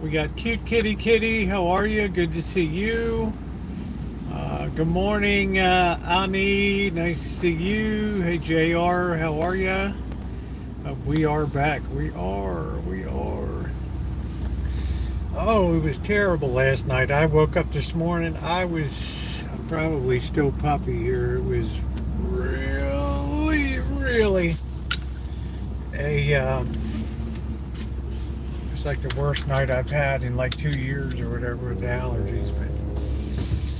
We got cute kitty. How are you? Good to see you. Good morning, Ani. Nice to see you. Hey, JR. How are you? We are back. We are. Oh, it was terrible last night. I woke up this morning. I'm probably still puffy here. It was really it's like the worst night I've had in like 2 years or whatever with the allergies. But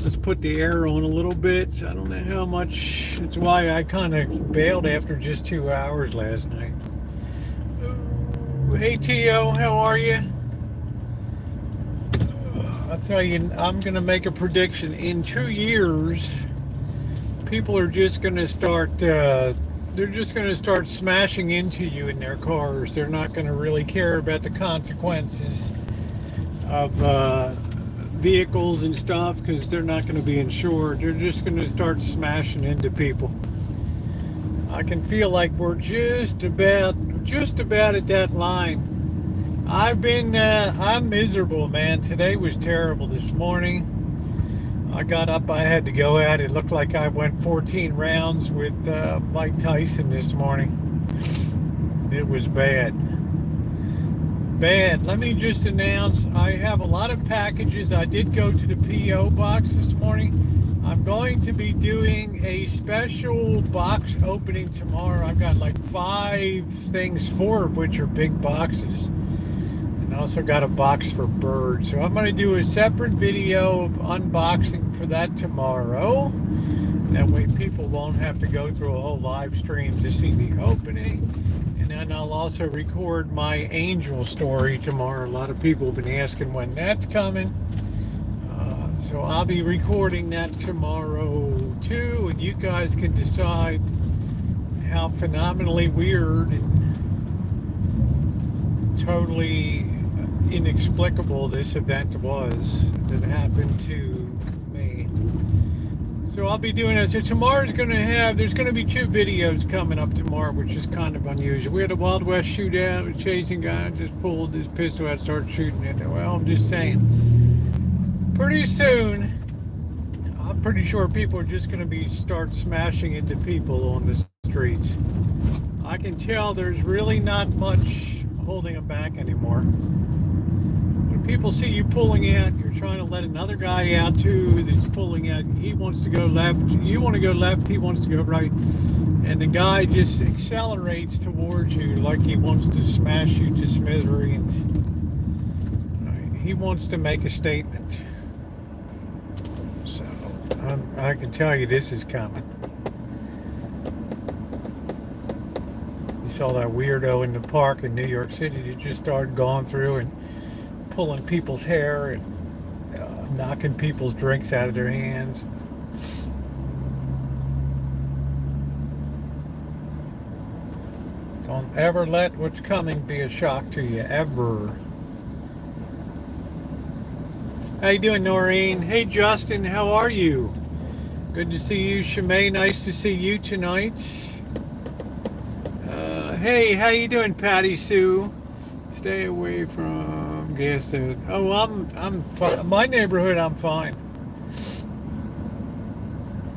let's put the air on a little bit. I don't know how much. It's why I kind of bailed after just 2 hours last night. Ooh, hey, Tio, how are you? I'll tell you, I'm going to make a prediction. In 2 years, people are just going to start, they're just going to start smashing into you in their cars. They're not going to really care about the consequences of vehicles and stuff because they're not going to be insured. They're just going to start smashing into people. I can feel like we're just about at that line. I'm miserable, man. Today was terrible. This morning, I got up, I had to go out. It looked like I went 14 rounds with Mike Tyson this morning. It was bad. Let me just announce, I have a lot of packages. I did go to the P.O. box this morning. I'm going to be doing a special box opening tomorrow. I've got like 5 things, 4 of which are big boxes. I also got a box for birds. So I'm going to do a separate video of unboxing for that tomorrow. That way people won't have to go through a whole live stream to see the opening. And then I'll also record my angel story tomorrow. A lot of people have been asking when that's coming. So I'll be recording that tomorrow too. And you guys can decide how phenomenally weird and totally inexplicable this event was that happened to me. So I'll be doing it. So tomorrow's there's going to be 2 videos coming up tomorrow, which is kind of unusual. We had a Wild West shootout, chasing guy, just pulled his pistol out, started shooting it. Well, I'm just saying, pretty soon, I'm pretty sure people are just going to start smashing into people on the streets. I can tell there's really not much holding them back anymore. When people see you pulling out, you're trying to let another guy out too that's pulling out. He wants to go left, you want to go left, he wants to go right, and the guy just accelerates towards you like he wants to smash you to smithereens. He wants to make a statement. So I can tell you this is coming. Saw that weirdo in the park in New York City that just started going through and pulling people's hair and knocking people's drinks out of their hands. Don't ever let what's coming be a shock to you, ever. How you doing, Noreen? Hey, Justin, how are you? Good to see you, Shimei. Nice to see you tonight. Hey, how you doing, Patty Sue? Stay away from gas station. Oh, I'm my neighborhood. I'm fine.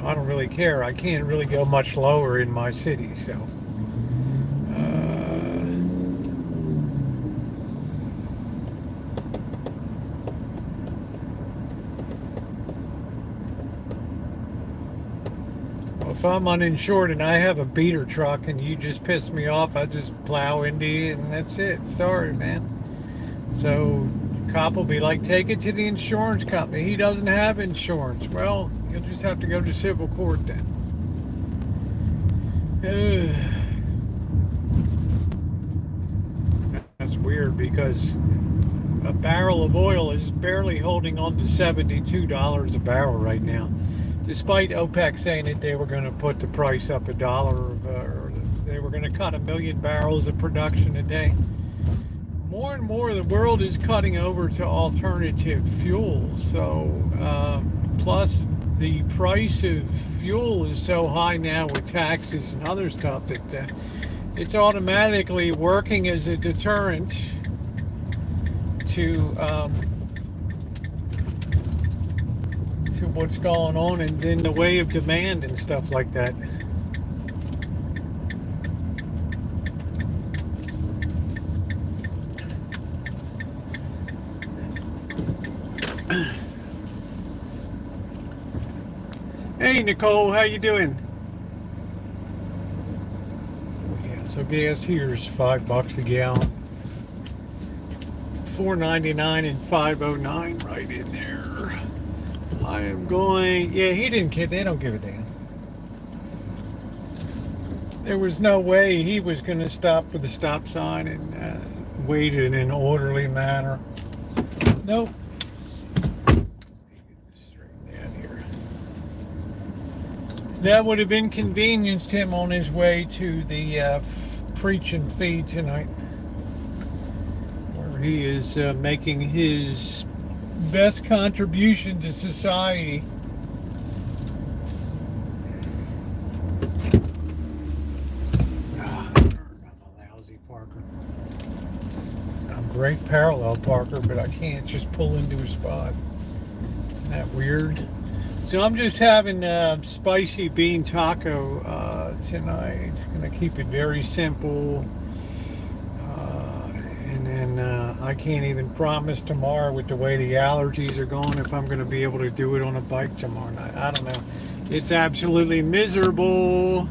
I don't really care. I can't really go much lower in my city, so. If I'm uninsured and I have a beater truck and you just piss me off, I just plow into you and that's it. Sorry, man. So cop will be like, take it to the insurance company. He doesn't have insurance. Well, you'll just have to go to civil court then. That's weird because a barrel of oil is barely holding on to $72 a barrel right now. Despite OPEC saying that they were going to put the price up $1, or they were going to cut 1 million barrels of production a day. More and more, the world is cutting over to alternative fuels. So, plus the price of fuel is so high now with taxes and other stuff that it's automatically working as a deterrent to what's going on and in the way of demand and stuff like that. Hey Nicole, how you doing? Yeah, so gas here's $5 a gallon. $4.99 and $5.09 right in there. I am going. Yeah, he didn't care. They don't give a damn. There was no way he was going to stop for the stop sign and wait in an orderly manner. Nope. Straighten down here. That would have inconvenienced him on his way to the preach and feed tonight, where he is making his best contribution to society. I'm a lousy parker. I'm a great parallel parker, but I can't just pull into a spot. Isn't that weird? So I'm just having spicy bean taco tonight. It's gonna keep it very simple. And I can't even promise tomorrow with the way the allergies are going if I'm going to be able to do it on a bike tomorrow night. I don't know. It's absolutely miserable.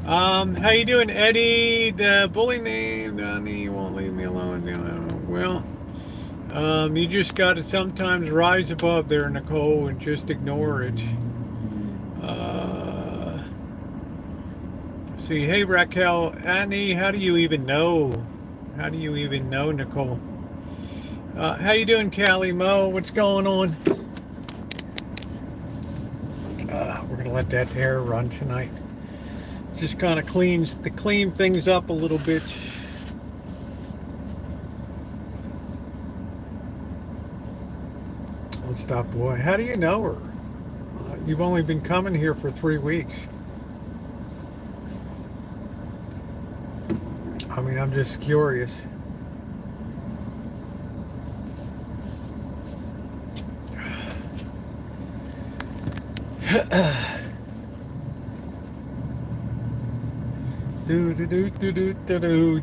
How you doing, Eddie? The bully name, Donnie, you won't leave me alone. Well, you just got to sometimes rise above there, Nicole, and just ignore it. See, hey, Raquel, Annie, how do you even know? How do you even know, Nicole? How you doing, Callie Mo? What's going on? We're gonna let that air run tonight. Just kind of clean things up a little bit. Don't stop, boy. How do you know her? You've only been coming here for 3 weeks. I mean, I'm just curious.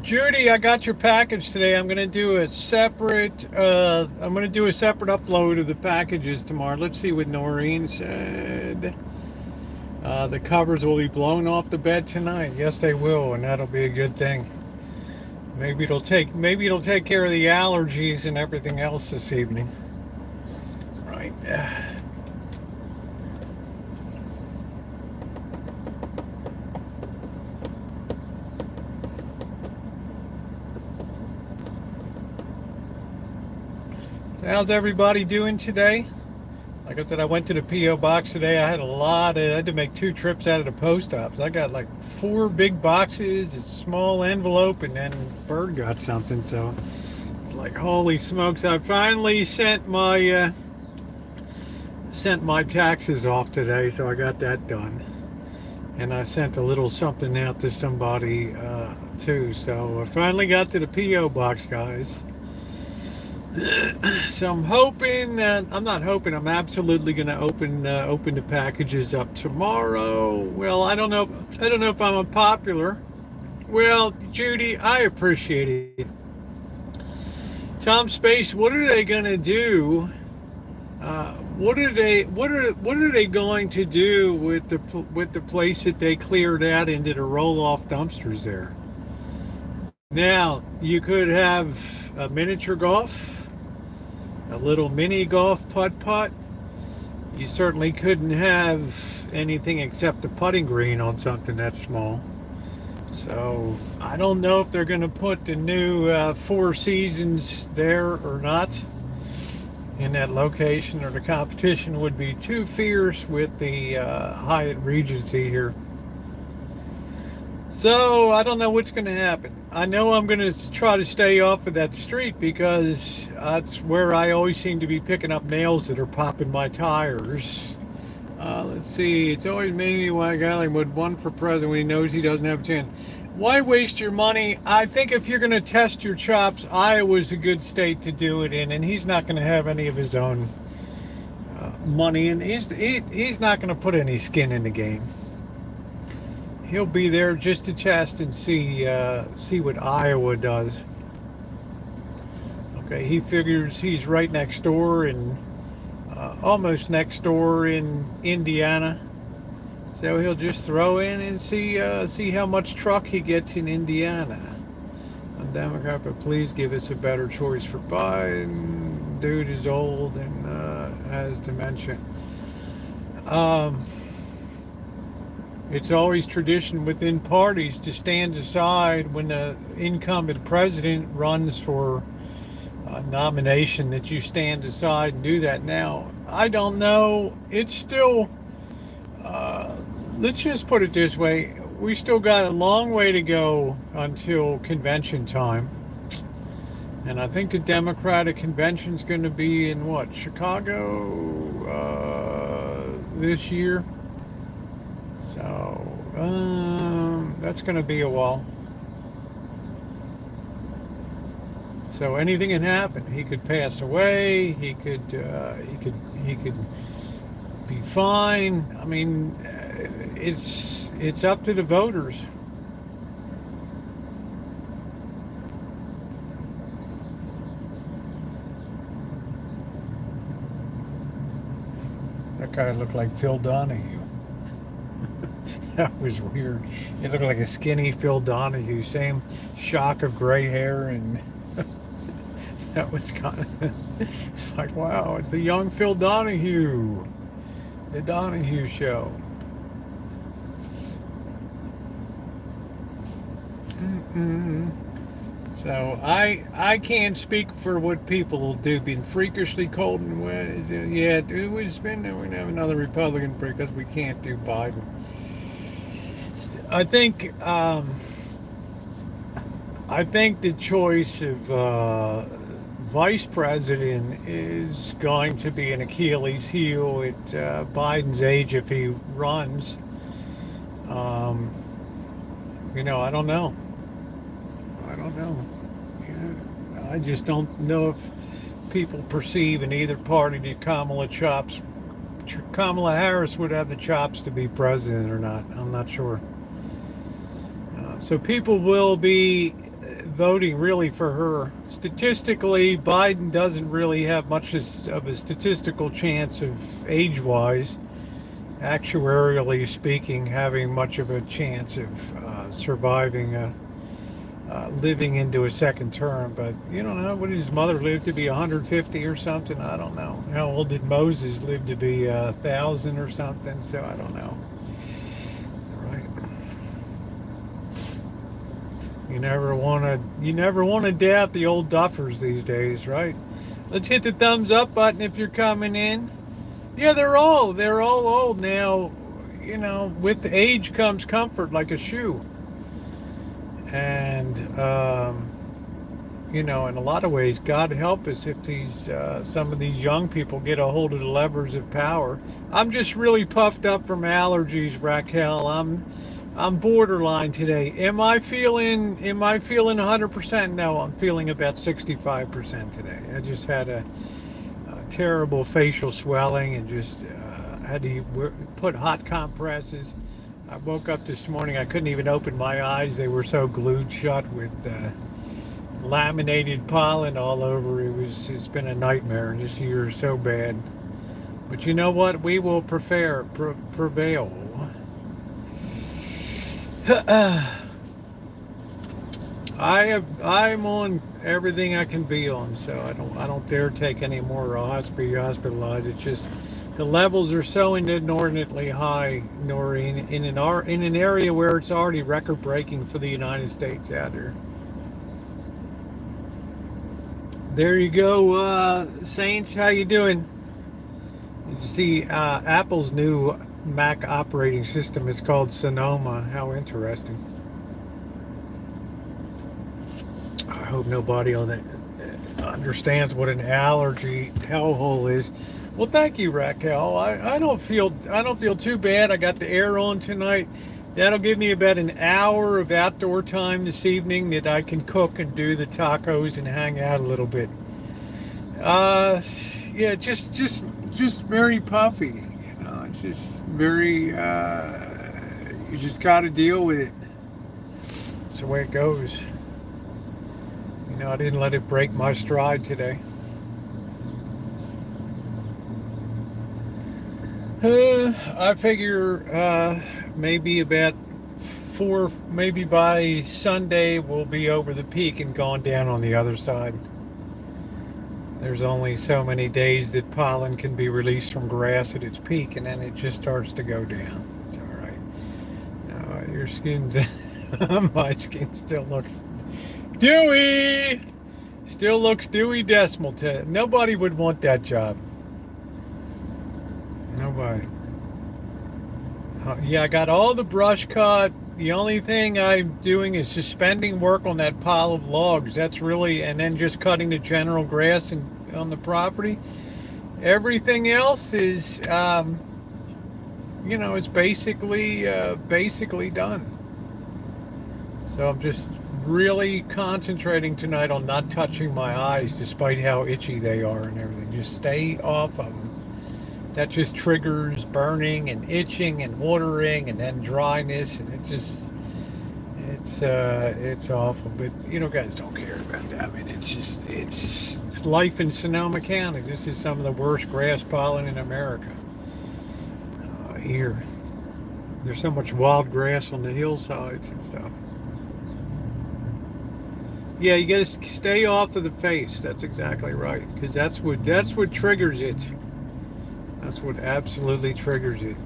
Judy, I got your package today. I'm gonna do a separate upload of the packages tomorrow. Let's see what Noreen said. The covers will be blown off the bed tonight. Yes, they will, and that'll be a good thing. Maybe it'll take care of the allergies and everything else this evening. Right. So how's everybody doing today? Like I said, I went to the P.O. box today. I had to make 2 trips out of the post office. I got like 4 big boxes, a small envelope, and then Bird got something. So it's like, holy smokes! I finally sent my taxes off today, so I got that done. And I sent a little something out to somebody too. So I finally got to the P.O. box, guys. So I'm hoping, I'm not hoping, I'm absolutely going to open the packages up tomorrow. Well, I don't know if I'm unpopular. Well, Judy, I appreciate it. Tom Space, what are they going to do? What are they going to do with the place that they cleared out into the roll-off dumpsters there? Now, you could have a miniature golf, a little mini golf putt-putt. You certainly couldn't have anything except the putting green on something that small. So I don't know if they're going to put the new Four Seasons there or not in that location, or the competition would be too fierce with the Hyatt Regency here. So I don't know what's going to happen. I know I'm going to try to stay off of that street because that's where I always seem to be picking up nails that are popping my tires. Let's see. It's always made me why a guy like would run for president when he knows he doesn't have a chance. Why waste your money? I think if you're going to test your chops, Iowa's a good state to do it in, and he's not going to have any of his own money, and he's not going to put any skin in the game. He'll be there just to test and see what Iowa does. Okay, he figures he's right next door and almost next door in Indiana. So he'll just throw in and see how much truck he gets in Indiana. A Democrat, but please give us a better choice for Biden. Dude is old and has dementia. It's always tradition within parties to stand aside when the incumbent president runs for a nomination, that you stand aside and do that. Now, I don't know. It's still... let's just put it this way. We still got a long way to go until convention time. And I think the Democratic convention is going to be in what? Chicago this year. So that's going to be a while. So anything can happen. He could pass away. He could be fine. I mean, it's up to the voters. That guy looked like Phil Donahue. That was weird. It looked like a skinny Phil Donahue. Same shock of gray hair, and that was kind of... It's like, wow, it's the young Phil Donahue. The Donahue Show. So I can't speak for what people will do. Being freakishly cold and wet, yeah, we're gonna have another Republican because we can't do Biden. I think the choice of vice president is going to be an Achilles heel at Biden's age if he runs. I don't know. Yeah, I just don't know if people perceive in either party that Kamala Harris would have the chops to be president or not. I'm not sure. So people will be voting really for her. Statistically, Biden doesn't really have much of a statistical chance of age-wise, actuarially speaking, having much of a chance of surviving living into a second term. But you don't know, what did his mother live to be 150 or something? I don't know. How old did Moses live to be 1,000 or something? So I don't know. You never want to doubt the old duffers these days, right? Let's hit the thumbs up button if you're coming in. Yeah, they're all old now. With age comes comfort, like a shoe. And in a lot of ways, God help us if some of these young people get a hold of the levers of power. I'm just really puffed up from allergies, Raquel. I'm borderline today. Am I feeling 100%? No, I'm feeling about 65% today. I just had a terrible facial swelling and just had to put hot compresses. I woke up this morning, I couldn't even open my eyes. They were so glued shut with laminated pollen all over. It's been a nightmare. This year is so bad. But you know what? We will prevail. I'm on everything I can be on, so I don't dare take any more or be hospitalized. It's just the levels are so inordinately high, Noreen, in an area where it's already record breaking for the United States out here. There you go, Saints. How you doing? Did you see Apple's new Mac operating system is called Sonoma? How interesting. I hope nobody on that understands what an allergy hellhole is. Well, thank you, Raquel. I don't feel too bad. I got the air on tonight. That'll give me about an hour of outdoor time this evening that I can cook and do the tacos and hang out a little bit. Yeah, just very puffy. You know, it's just very. You just got to deal with it. It's the way it goes. You know, I didn't let it break my stride today. I figure maybe about maybe by Sunday we'll be over the peak and gone down on the other side. There's only so many days that pollen can be released from grass at its peak, and then it just starts to go down. It's all right. Your skin's my skin still looks dewy. Still looks Dewey Decimal. Nobody would want that job. Nobody. Yeah, I got all the brush cut. The only thing I'm doing is suspending work on that pile of logs. That's really, and then just cutting the general grass on the property. Everything else is, it's basically done. So I'm just really concentrating tonight on not touching my eyes, despite how itchy they are and everything. Just stay off of them. That just triggers burning and itching and watering and then dryness, and it's awful. But guys don't care about that. I mean, it's life in Sonoma County. This is some of the worst grass pollen in America. Here, there's so much wild grass on the hillsides and stuff. Yeah, you got to stay off of the face. That's exactly right, because that's what triggers it. That's what absolutely triggers it.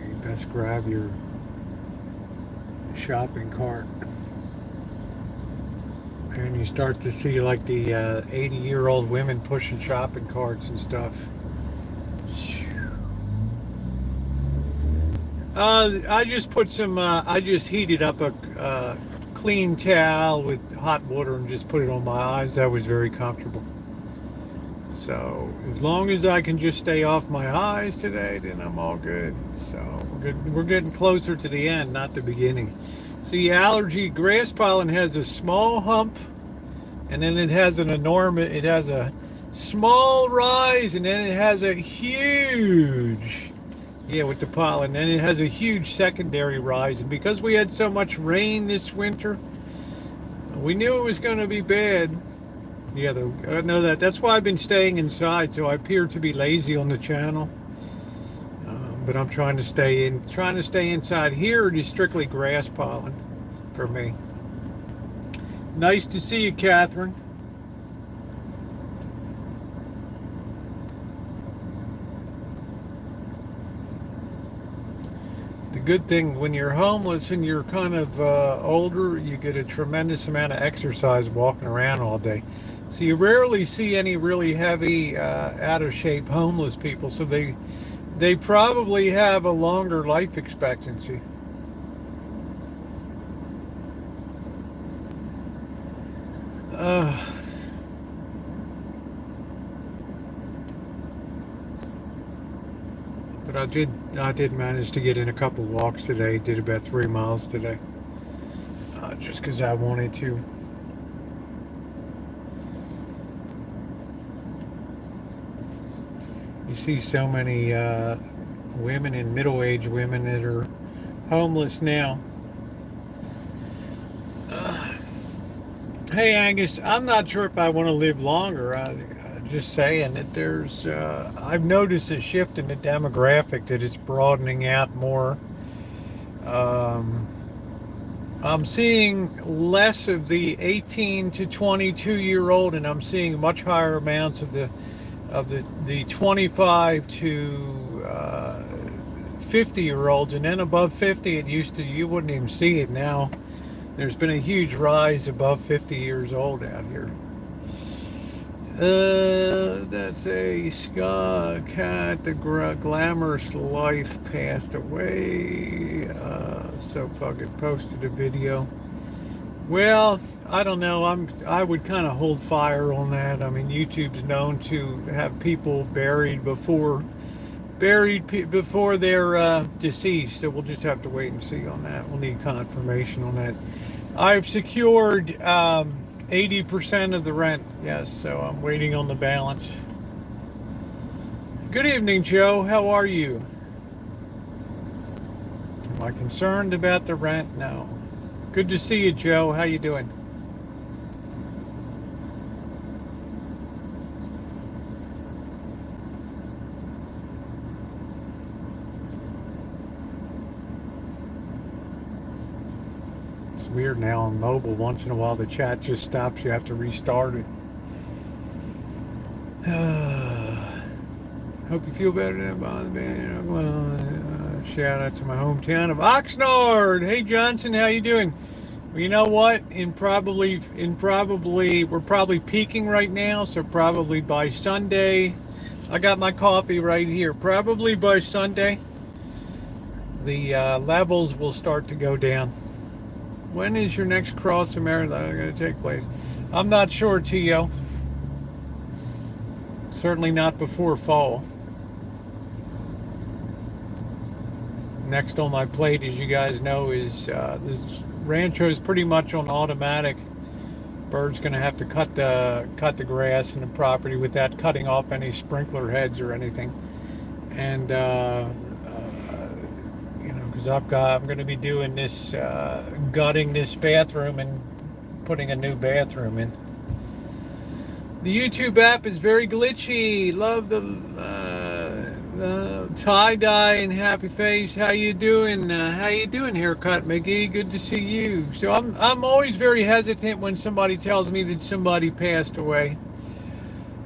You best grab your shopping cart. And you start to see like the 80-year-old women pushing shopping carts and stuff. I just put some, I just heated up a clean towel with hot water and just put it on my eyes. That was very comfortable. So as long as I can just stay off my eyes today, then I'm all good. So we're getting closer to the end, not the beginning. See, allergy grass pollen has a small hump, and then it has a small rise, and then it has a huge, with the pollen. Then it has a huge secondary rise. And because we had so much rain this winter, we knew it was going to be bad. Yeah, I know that. That's why I've been staying inside, so I appear to be lazy on the channel. But I'm trying to stay inside. Here it is strictly grass pollen for me. Nice to see you, Catherine. The good thing, when you're homeless and you're kind of older, you get a tremendous amount of exercise walking around all day. So you rarely see any really heavy, out of shape homeless people. So they probably have a longer life expectancy. But I did manage to get in a couple walks today. Did about 3 miles today, just because I wanted to. You see so many women and middle-aged women that are homeless now. Hey Angus, I'm not sure if I want to live longer. Just saying that there's, I've noticed a shift in the demographic, that it's broadening out more. I'm seeing less of the 18 to 22 year old, and I'm seeing much higher amounts of the 25 to 50 year olds, and then above 50 you wouldn't even see it. Now there's been a huge rise above 50 years old out here. That's a ska cat. The glamorous life passed away. So fucking posted a video. Well, I don't know. I would kind of hold fire on that. I mean, YouTube's known to have people before they're deceased. So we'll just have to wait and see on that. We'll need confirmation on that. I've secured 80% of the rent. Yes, so I'm waiting on the balance. Good evening, Joe. How are you? Am I concerned about the rent? No. Good to see you, Joe. How you doing? It's weird now on mobile. Once in a while, the chat just stops. You have to restart it. Hope you feel better than shout out to my hometown of Oxnard. Hey, Johnson, how you doing? Well, you know what? We're probably peaking right now. So probably by Sunday, I got my coffee right here. Probably by Sunday, the levels will start to go down. When is your next cross marathon going to take place? I'm not sure, Tio. Certainly not before fall. Next on my plate, as you guys know, is this Rancho is pretty much on automatic. Bird's going to have to cut the grass in the property without cutting off any sprinkler heads or anything. And because I'm going to be doing this, gutting this bathroom and putting a new bathroom in. The YouTube app is very glitchy. Love the tie-dye and happy face. How you doing? Haircut McGee? Good to see you. So I'm always very hesitant when somebody tells me that somebody passed away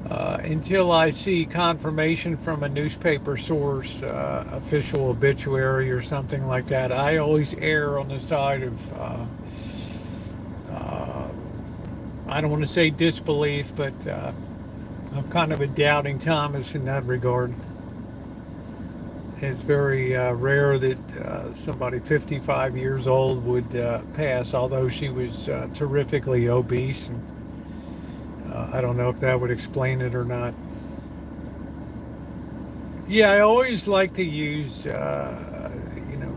until I see confirmation from a newspaper source, official obituary or something like that. I always err on the side of I don't want to say disbelief, but I'm kind of a doubting Thomas in that regard. It's very rare that somebody 55 years old would pass, although she was terrifically obese. And I don't know if that would explain it or not. Yeah, I always like to use,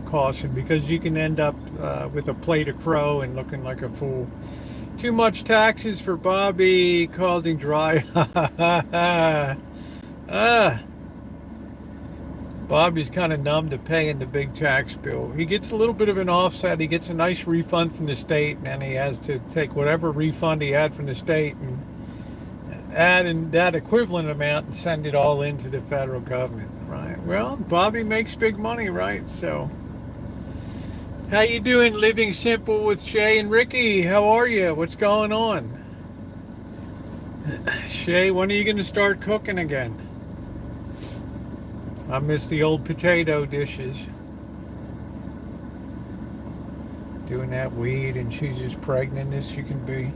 caution, because you can end up with a plate of crow and looking like a fool. Too much taxes for Bobby, causing dry. Bobby's kind of numb to paying the big tax bill. He gets a little bit of an offset. He gets a nice refund from the state, and then he has to take whatever refund he had from the state and add in that equivalent amount and send it all into the federal government, right? Well, Bobby makes big money, right? So, how you doing, Living Simple with Shay and Ricky? How are you? What's going on? Shay, when are you going to start cooking again? I miss the old potato dishes. Doing that weed, and she's as pregnant as she can be.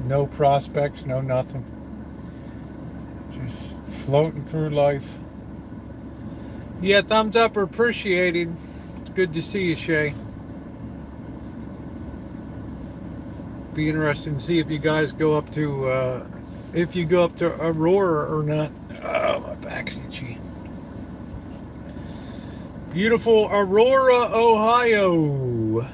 No prospects, no nothing. Just floating through life. Yeah, thumbs up are appreciated. It's good to see you, Shay. Be interesting to see if you guys go up to Aurora or not. Oh, my back's itchy. Beautiful Aurora, Ohio.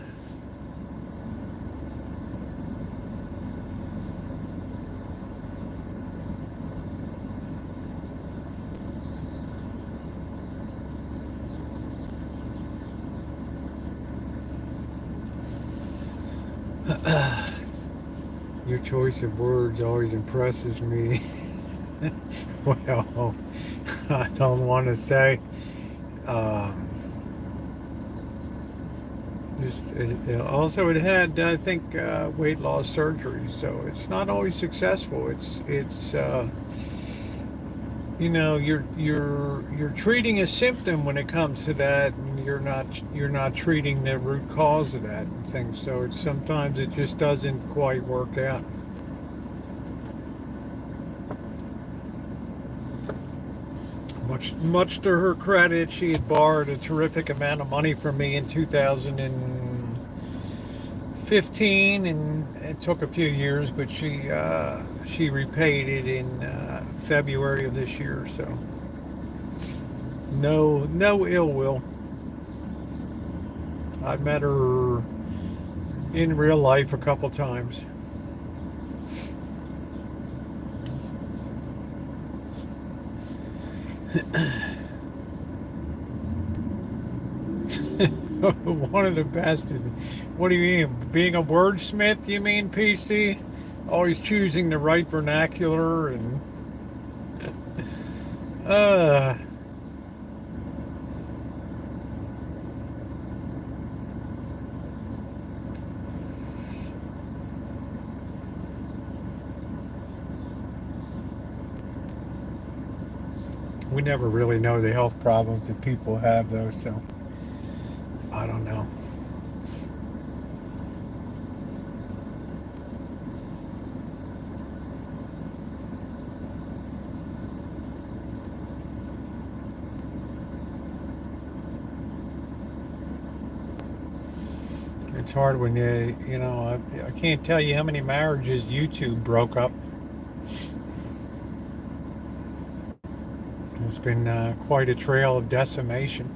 Your choice of words always impresses me. Well, I don't want to say. Also, it had, I think, weight loss surgery, so it's not always successful. It's you're treating a symptom when it comes to that, and you're not treating the root cause of that and things. So sometimes it just doesn't quite work out. Much to her credit, she had borrowed a terrific amount of money from me in 2015, and it took a few years, but she repaid it in February of this year. So no ill will. I've met her in real life a couple times. One of the best is, what do you mean? Being a wordsmith, you mean, PC? Always choosing the right vernacular and uh we never really know the health problems that people have though, so I don't know. It's hard when I can't tell you how many marriages YouTube broke up. It's been quite a trail of decimation.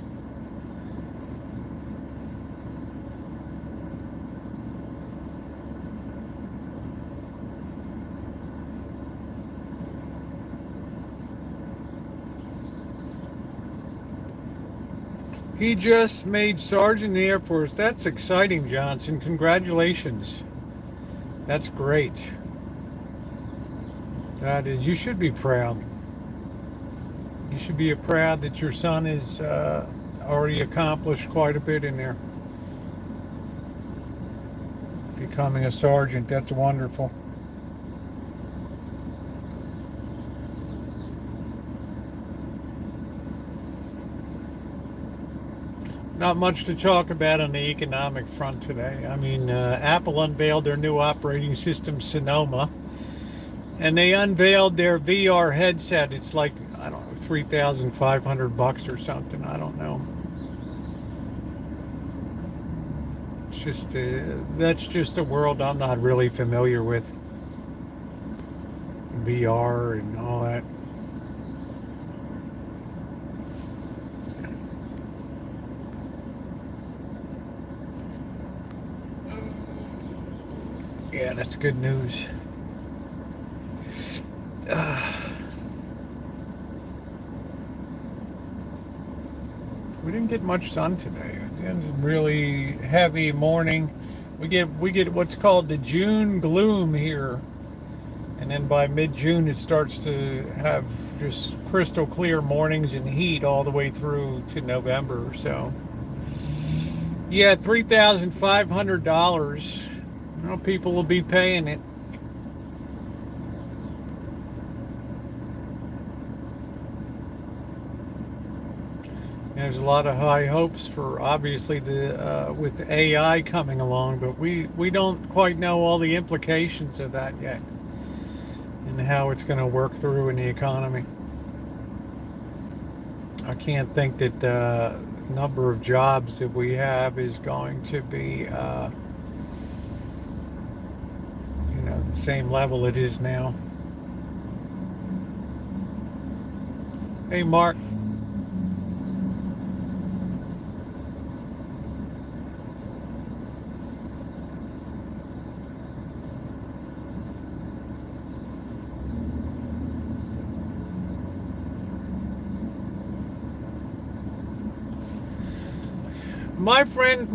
He just made sergeant in the Air Force. That's exciting, Johnson. Congratulations. That's great. You should be proud. You should be proud that your son has already accomplished quite a bit in there. Becoming a sergeant, that's wonderful. Not much to talk about on the economic front today. I mean, Apple unveiled their new operating system, Sonoma, and they unveiled their VR headset. It's like, I don't know, $3,500 or something. I don't know. It's just that's just a world I'm not really familiar with. VR and all that. Yeah, that's good news. We didn't get much sun today. It was a really heavy morning. We get what's called the June gloom here, and then by mid-June it starts to have just crystal clear mornings and heat all the way through to November. So yeah, $3,500. People will be paying it. There's a lot of high hopes for obviously with AI coming along, but we don't quite know all the implications of that yet and how it's going to work through in the economy. I can't think that the number of jobs that we have is going to be the same level it is now. Hey, Mark. My friend,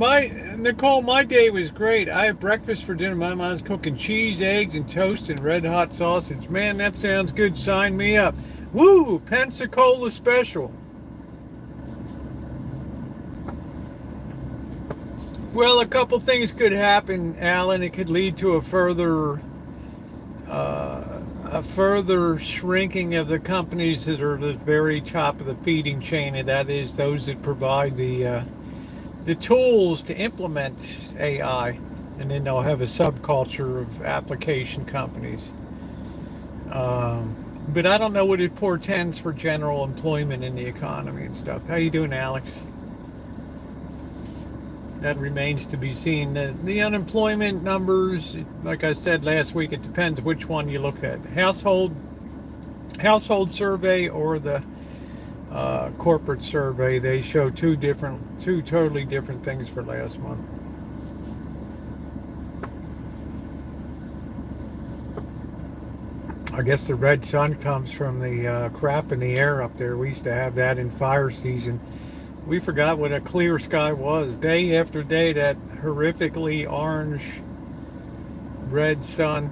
Nicole, my day was great. I had breakfast for dinner. My mom's cooking cheese, eggs, and toast and red hot sausage. Man, that sounds good. Sign me up. Woo! Pensacola special. Well, a couple things could happen, Alan. It could lead to a further shrinking of the companies that are at the very top of the feeding chain, and that is those that provide the tools to implement AI, and then they'll have a subculture of application companies. But I don't know what it portends for general employment in the economy and stuff. How you doing, Alex? That remains to be seen. The unemployment numbers, like I said last week, it depends which one you look at. Household survey or the corporate survey. They show two totally different things for last month. I guess the red sun comes from the crap in the air up there. We used to have that in fire season. We forgot what a clear sky was. Day after day, that horrifically orange red sun.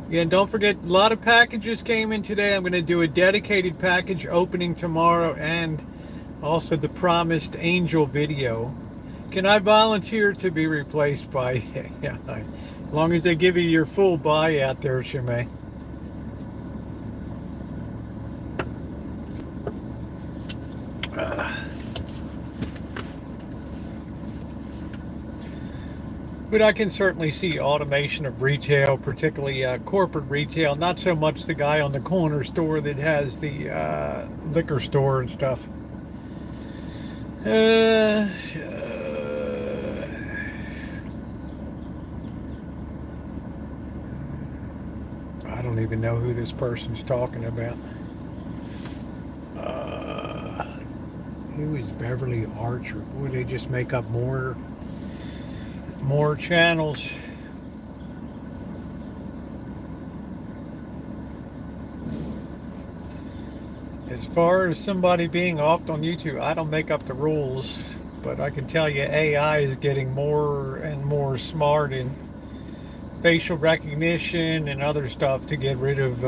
Yeah, and don't forget, a lot of packages came in today. I'm going to do a dedicated package opening tomorrow and also the promised angel video. Can I volunteer to be replaced by, yeah, as long as they give you your full buy out there, Shimei. But I can certainly see automation of retail, particularly corporate retail. Not so much the guy on the corner store that has the liquor store and stuff. I don't even know who this person's talking about. Who is Beverly Archer? Boy, they just make up more channels. As far as somebody being off on YouTube, I don't make up the rules, but I can tell you AI is getting more and more smart in facial recognition and other stuff to get rid of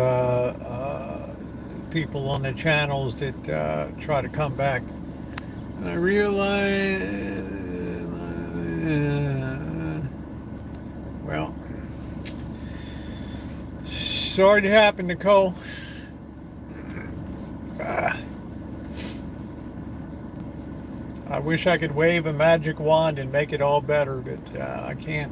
people on the channels that try to come back. I realize, well, sorry to happen, Nicole. I wish I could wave a magic wand and make it all better, but I can't.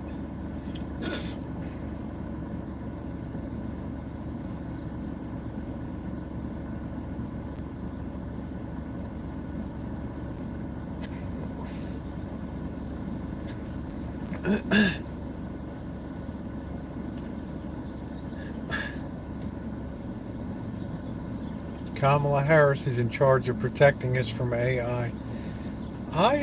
Kamala Harris is in charge of protecting us from AI. I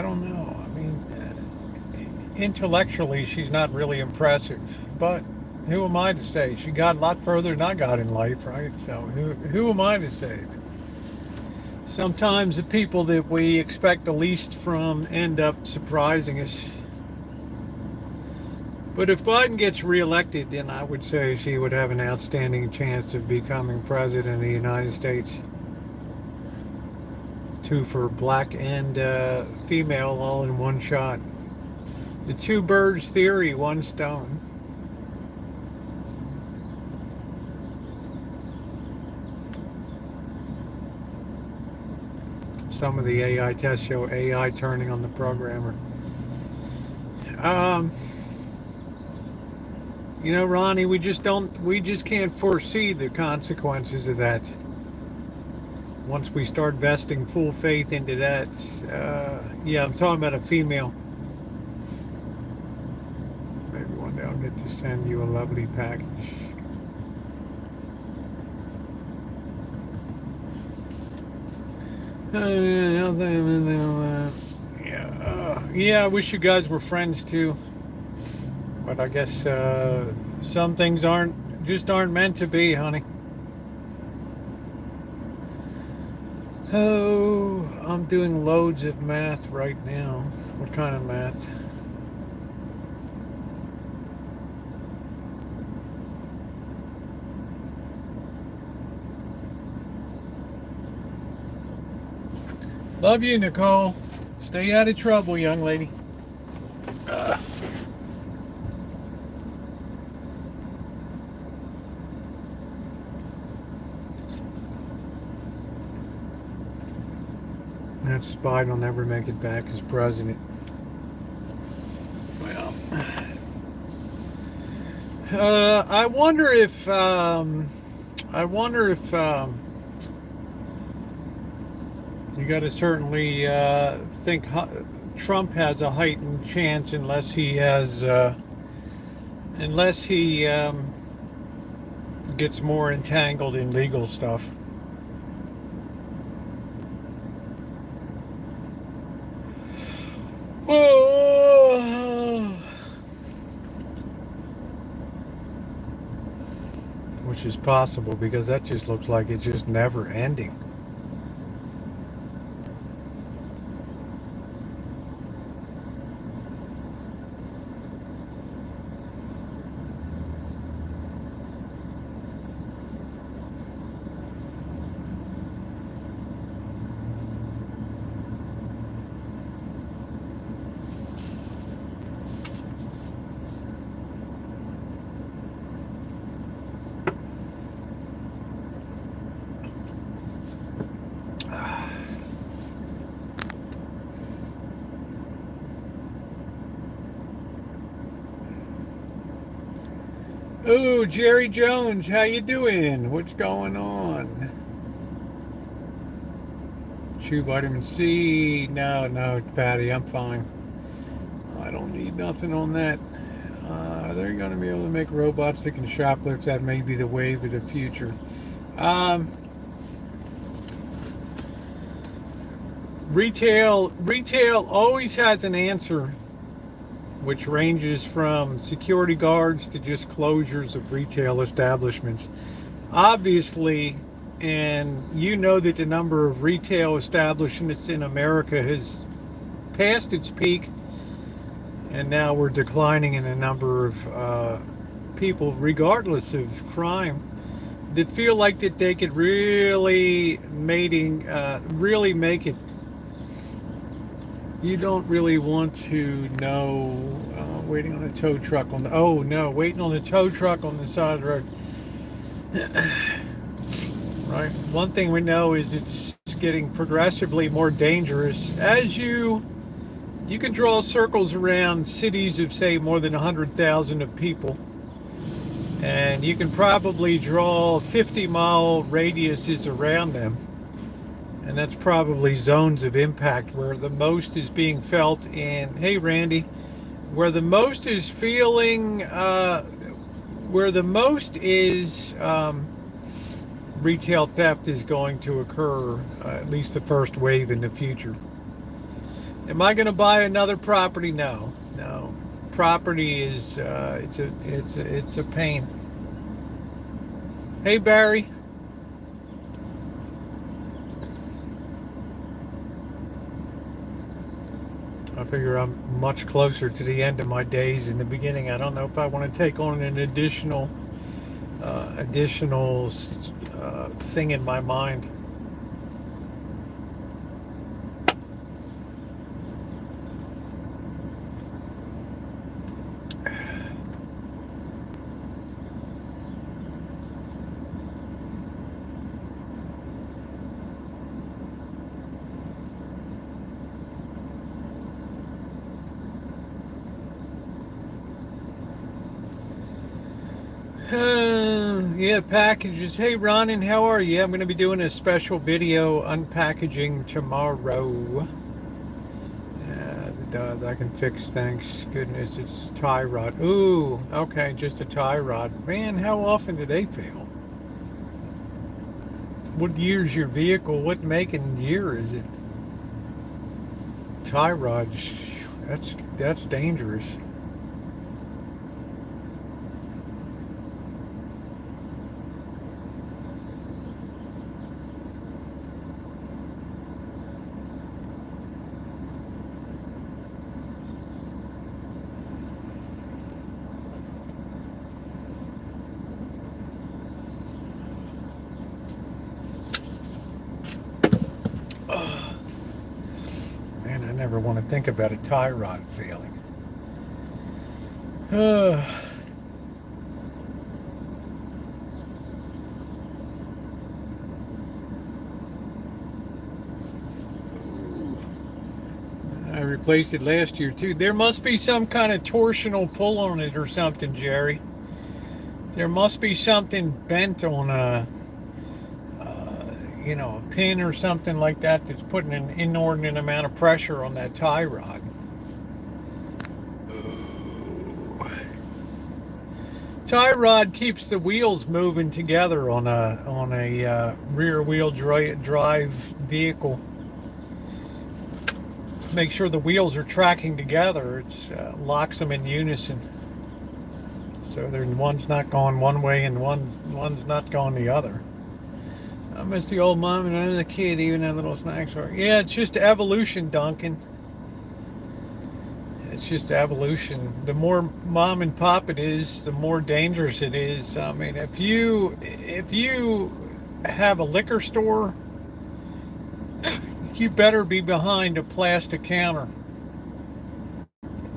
don't know. I mean, intellectually, she's not really impressive, but who am I to say? She got a lot further than I got in life, right? So who am I to say? Sometimes the people that we expect the least from end up surprising us. But if Biden gets reelected, then I would say she would have an outstanding chance of becoming president of the United States. Two for black and female all in one shot. The two birds theory, one stone. Some of the AI tests show AI turning on the programmer. You know, Ronnie, we just can't foresee the consequences of that. Once we start vesting full faith into that, yeah, I'm talking about a female. Maybe one day I'll get to send you a lovely package. Yeah, I wish you guys were friends too. But I guess some things aren't meant to be, honey. Oh, I'm doing loads of math right now. What kind of math? Love you, Nicole. Stay out of trouble, young lady. That's Biden will never make it back as president. Well, I wonder if you got to certainly think Trump has a heightened chance unless he has unless he gets more entangled in legal stuff. Which is possible because that just looks like it's just never ending. Oh, Jerry Jones, how you doing? What's going on? Chew vitamin C? No, Patty, I'm fine. I don't need nothing on that. They're going to be able to make robots that can shoplift. That may be the wave of the future. Retail always has an answer, which ranges from security guards to just closures of retail establishments. Obviously, and you know that the number of retail establishments in America has passed its peak, and now we're declining in the number of people, regardless of crime, that feel like that they could really make it. You don't really want to know. Waiting on a tow truck on the. Oh no! Waiting on the tow truck on the side of the road. Right. One thing we know is it's getting progressively more dangerous as you can draw circles around cities of say more than 100,000 of people, and you can probably draw 50-mile radiuses around them. And that's probably zones of impact where the most is being felt in, hey Randy, where the most is feeling, where the most is retail theft is going to occur, at least the first wave in the future. Am I going to buy another property? No. Property is, it's a pain. Hey Barry. I figure I'm much closer to the end of my days in the beginning. I don't know if I want to take on an additional thing in my mind. Yeah, packages. Hey, Ronan, how are you? I'm going to be doing a special video unpackaging tomorrow. It does. I can fix. Thanks goodness. It's tie rod. Ooh, okay, just a tie rod. Man, how often do they fail? What year's your vehicle? What make and year is it? Tie rods. That's dangerous. Never want to think about a tie rod failing. I replaced it last year too. There must be some kind of torsional pull on it or something, Jerry. There must be something bent on a pin or something like that that's putting an inordinate amount of pressure on that tie rod. Tie rod keeps the wheels moving together on a rear wheel drive vehicle. Make sure the wheels are tracking together. It locks them in unison, so one's not going one way and one's not going the other. I miss the old mom and I was a kid, even that little snack store. Yeah, it's just evolution, Duncan. It's just evolution. The more mom and pop it is, the more dangerous it is. I mean, if you have a liquor store, you better be behind a plastic counter.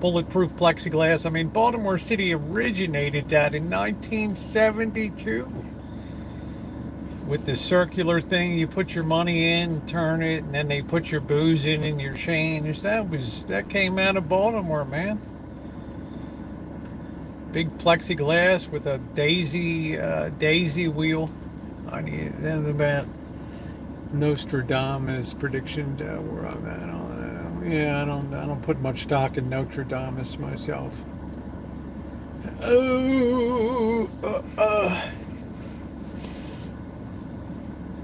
Bulletproof plexiglass. I mean, Baltimore City originated that in 1972. With the circular thing, you put your money in, turn it, and then they put your booze in and your change. That came out of Baltimore, man. Big plexiglass with a daisy wheel. Then about Nostradamus prediction where I'm at. Yeah, I don't put much stock in Nostradamus myself.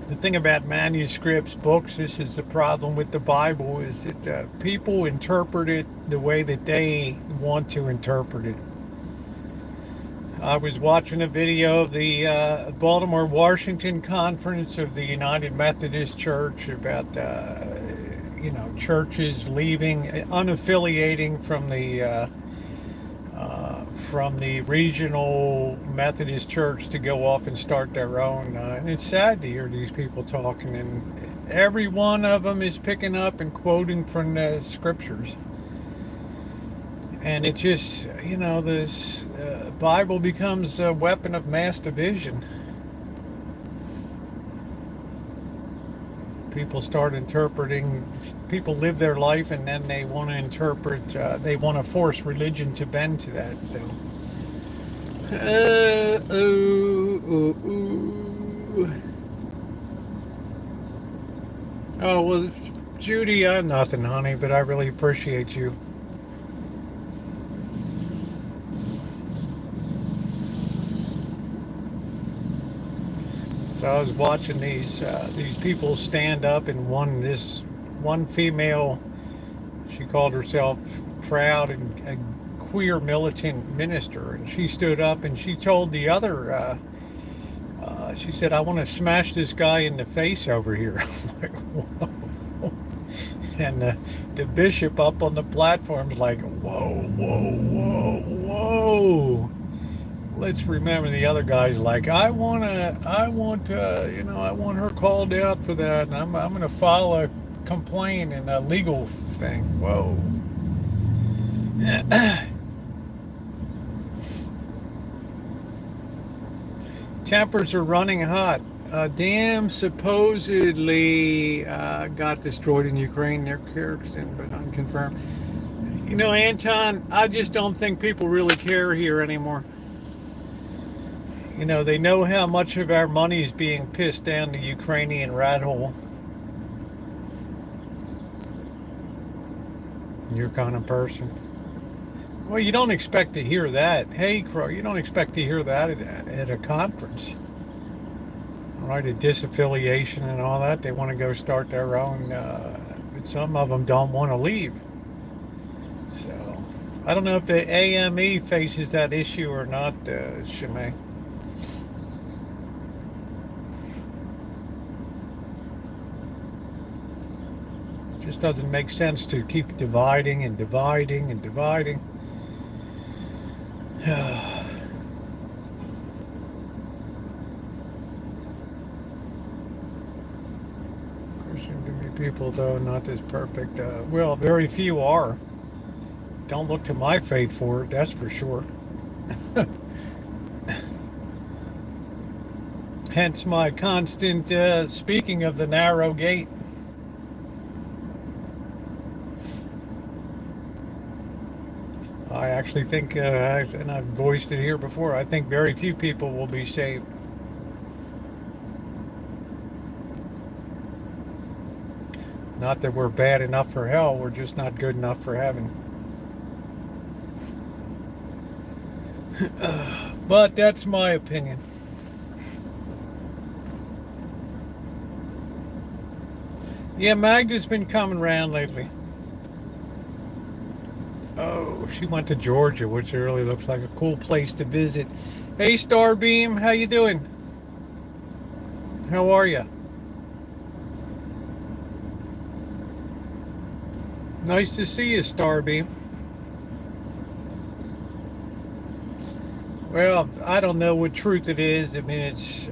The thing about manuscripts, books, this is the problem with the Bible, is that people interpret it the way that they want to interpret it. I was watching a video of the Baltimore, Washington conference of the United Methodist Church about, churches leaving, unaffiliating from the regional Methodist church to go off and start their own. And it's sad to hear these people talking, and every one of them is picking up and quoting from the scriptures. And it just, this Bible becomes a weapon of mass division. People start interpreting, people live their life and then they want to interpret, they want to force religion to bend to that. So, oh, well, Judy, I'm nothing, honey, but I really appreciate you. So I was watching these people stand up, and one female, she called herself proud and a queer militant minister, and she stood up and she told the other, she said, "I want to smash this guy in the face over here." I'm like, whoa. And the bishop up on the platform's like, whoa, whoa, whoa, whoa. Let's remember the other guy's like, I want her called out for that, and I'm going to file a complaint and a legal thing. Whoa. Tempers are running hot. A dam supposedly got destroyed in Ukraine. They're Kyrgyzstan, but unconfirmed. Anton, I just don't think people really care here anymore. They know how much of our money is being pissed down the Ukrainian rat hole. You're kind of person. Well, you don't expect to hear that. Hey, Crow, you don't expect to hear that at a conference. Right, a disaffiliation and all that. They want to go start their own, but some of them don't want to leave. So, I don't know if the AME faces that issue or not, Shimei. Just doesn't make sense to keep dividing and dividing and dividing. There seem to be people, though, not as perfect. Well, very few are. Don't look to my faith for it, that's for sure. Hence my constant speaking of the narrow gate. actually think, and I've voiced it here before, I think very few people will be saved. Not that we're bad enough for hell, we're just not good enough for heaven. But that's my opinion. Yeah, Magda's been coming around lately. Oh, she went to Georgia, which really looks like a cool place to visit. Hey, Starbeam, how you doing? How are you? Nice to see you, Starbeam. Well, I don't know what truth it is. I mean, it's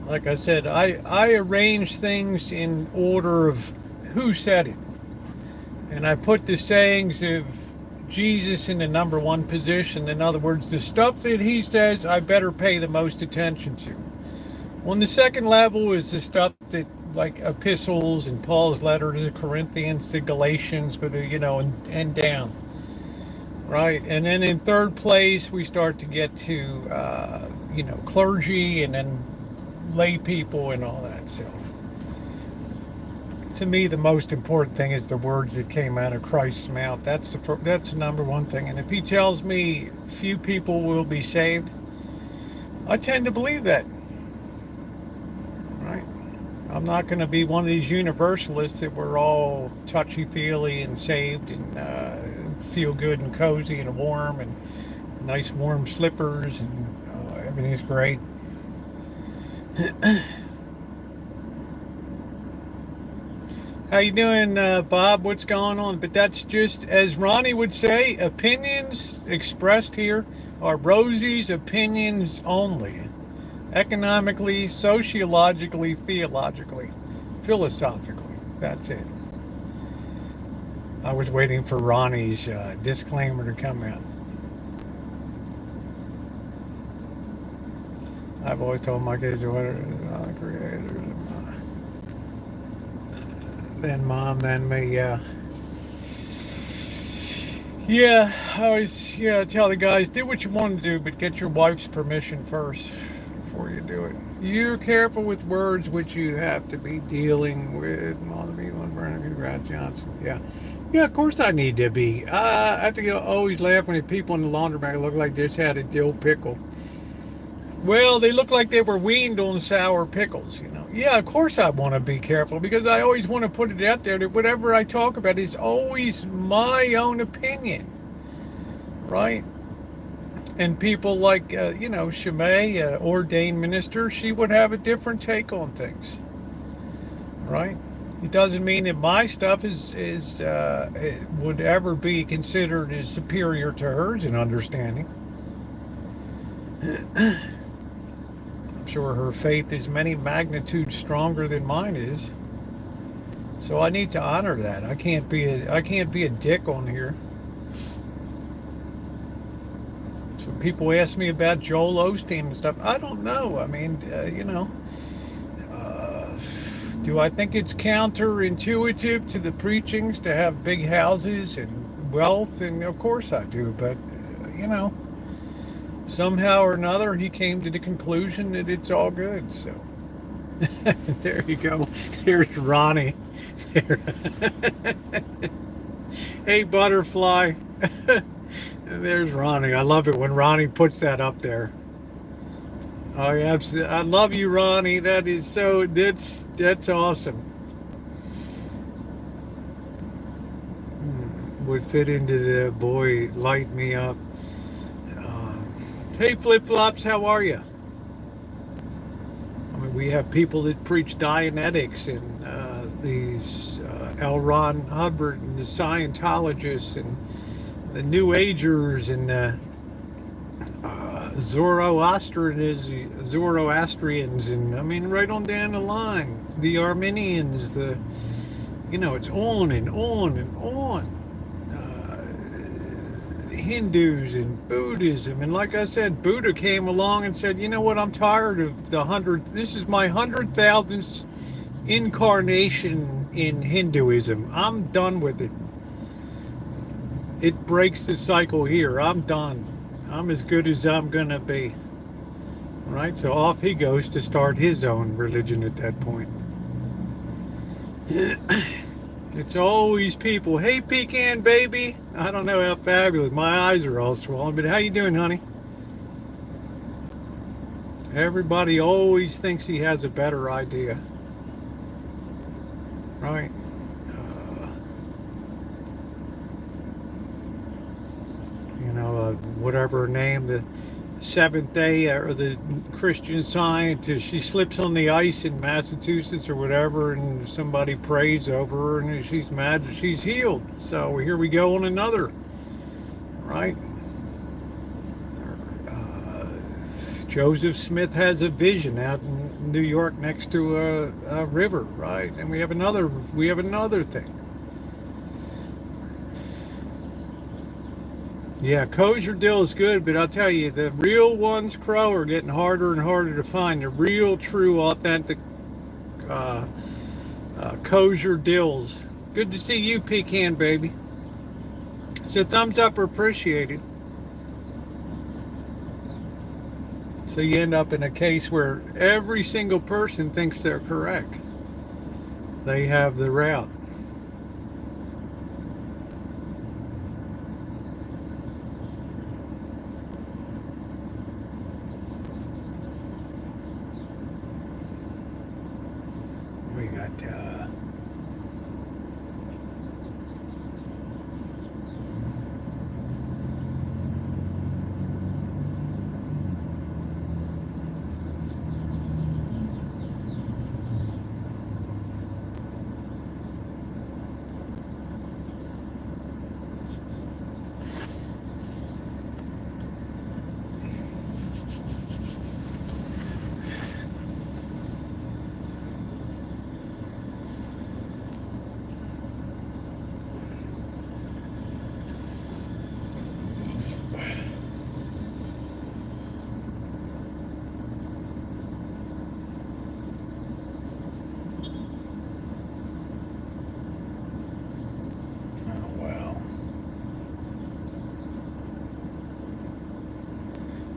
like I said, I arrange things in order of who said it. And I put the sayings of Jesus in the number one position. In other words, the stuff that he says, I better pay the most attention to. On the second level is the stuff that, like epistles and Paul's letter to the Corinthians, the Galatians, but and down. Right, and then in third place we start to get to clergy and then lay people and all that. So to me, the most important thing is the words that came out of Christ's mouth. That's the number one thing. And if he tells me few people will be saved, I tend to believe that. Right, I'm not going to be one of these universalists that we're all touchy-feely and saved and feel good and cozy and warm and nice warm slippers and everything's great. How you doing, Bob? What's going on? But that's just, as Ronnie would say, opinions expressed here are Rosie's opinions only. Economically, sociologically, theologically, philosophically. That's it. I was waiting for Ronnie's disclaimer to come out. I've always told my kids, what creator, then mom, then me. Yeah, I always tell the guys, do what you want to do, but get your wife's permission first before you do it. You're careful with words which you have to be dealing with. Congrats, Johnson. Yeah, of course I need to be. I have to always laugh when people in the laundromat look like they just had a dill pickle. Well, they look like they were weaned on sour pickles, Yeah, of course I want to be careful because I always want to put it out there that whatever I talk about is always my own opinion, right? And people like, Shimei, ordained minister, she would have a different take on things, right? It doesn't mean that my stuff would ever be considered as superior to hers in understanding. I'm sure her faith is many magnitudes stronger than mine is. So I need to honor that. I can't be a dick on here. So people ask me about Joel Osteen and stuff. I don't know. I mean, do I think it's counterintuitive to the preachings to have big houses and wealth? And of course I do. But, somehow or another, he came to the conclusion that it's all good. So there you go. There's Ronnie. Hey, butterfly. There's Ronnie. I love it when Ronnie puts that up there. Oh, yeah, I love you, Ronnie. That is that's awesome. Would fit into the boy, light me up. Hey, flip-flops, how are you? I mean, we have people that preach Dianetics and these L. Ron Hubbard and the Scientologists and the New Agers and the Zoroastrians, and I mean, right on down the line, the Armenians, it's on and on and on. Hindus and Buddhism, and like I said, Buddha came along and said, you know what, I'm tired of this is my 100,000th incarnation in Hinduism. I'm done with it. it breaks the cycle here. I'm done. I'm as good as I'm gonna be. Right? So off he goes to start his own religion at that point. It's always people. Hey, pecan baby. I don't know how fabulous. My eyes are all swollen, but how you doing, honey? Everybody always thinks he has a better idea. Right? Whatever her name, the Seventh Day or the Christian Scientist, she slips on the ice in Massachusetts or whatever, and somebody prays over her, and she's mad that she's healed. So here we go on another, right? Joseph Smith has a vision out in New York next to a river, right? And we have another thing. Yeah, kosher dill is good, but I'll tell you, the real ones, Crow, are getting harder and harder to find. The real, true, authentic kosher dills. Good to see you, pecan baby. So thumbs up are appreciated. So you end up in a case where every single person thinks they're correct. They have the route. We got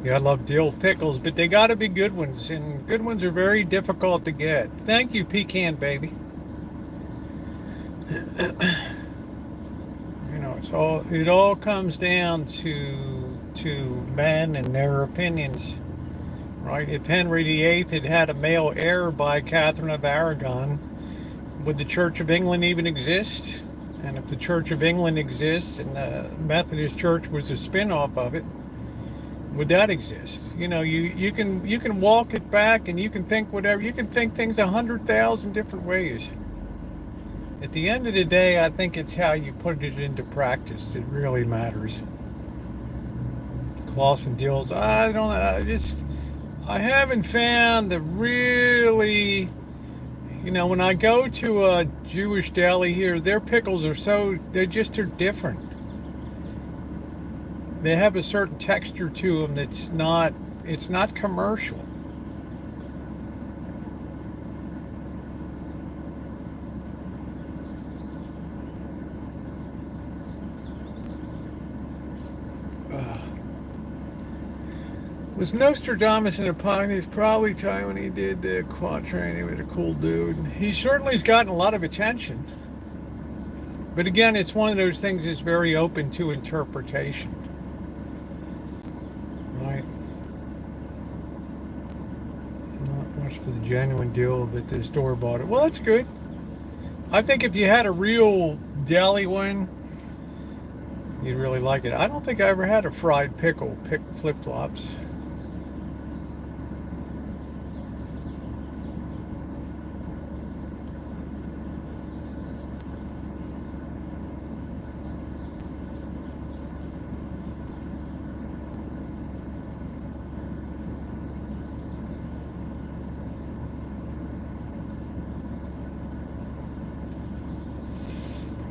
Yeah, I love dill pickles, but they got to be good ones, and good ones are very difficult to get. Thank you, pecan baby. It all comes down to men and their opinions, right? If Henry VIII had had a male heir by Catherine of Aragon, would the Church of England even exist? And if the Church of England exists and the Methodist Church was a spin-off of it, would that exist? You can walk it back, and you can think whatever. You can think things 100,000 different ways. At the end of the day, I think it's how you put it into practice that really matters. Cloths and deals. I don't know. I haven't found the really. When I go to a Jewish deli here, their pickles are they're different. They have a certain texture to them it's not commercial. Was Nostradamus in a pocket? It's probably time when he did the quatrain. He was a cool dude. He certainly has gotten a lot of attention. But again, it's one of those things that's very open to interpretation. Right? Not much for the genuine deal, but the store bought it. Well, that's good. I think if you had a real deli one, you'd really like it. I don't think I ever had a fried pickle flip-flops.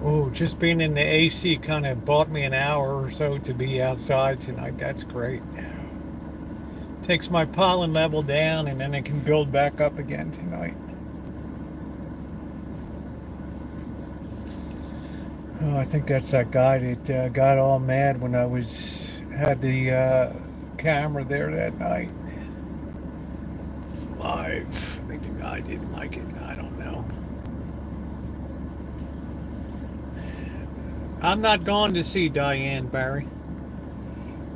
Oh, just being in the AC kind of bought me an hour or so to be outside tonight. That's great. Takes my pollen level down, and then it can build back up again tonight. Oh, I think that's that guy that got all mad when I had the camera there that night live. I think the guy didn't like it. I don't know. I'm not going to see Diane, Barry.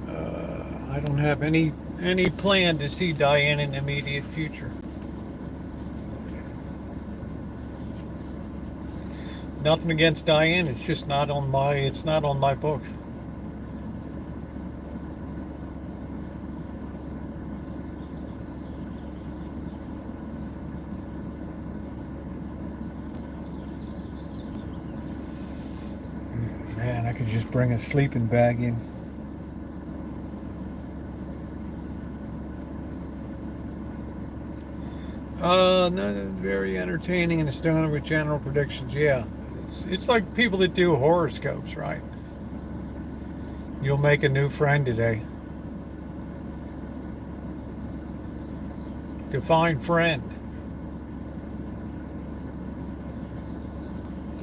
I don't have any plan to see Diane in the immediate future. Nothing against Diane. It's just not on my. It's not on my book. Man, I could just bring a sleeping bag in. No, very entertaining and astounding with general predictions. Yeah, it's like people that do horoscopes, right? You'll make a new friend today. Define friend.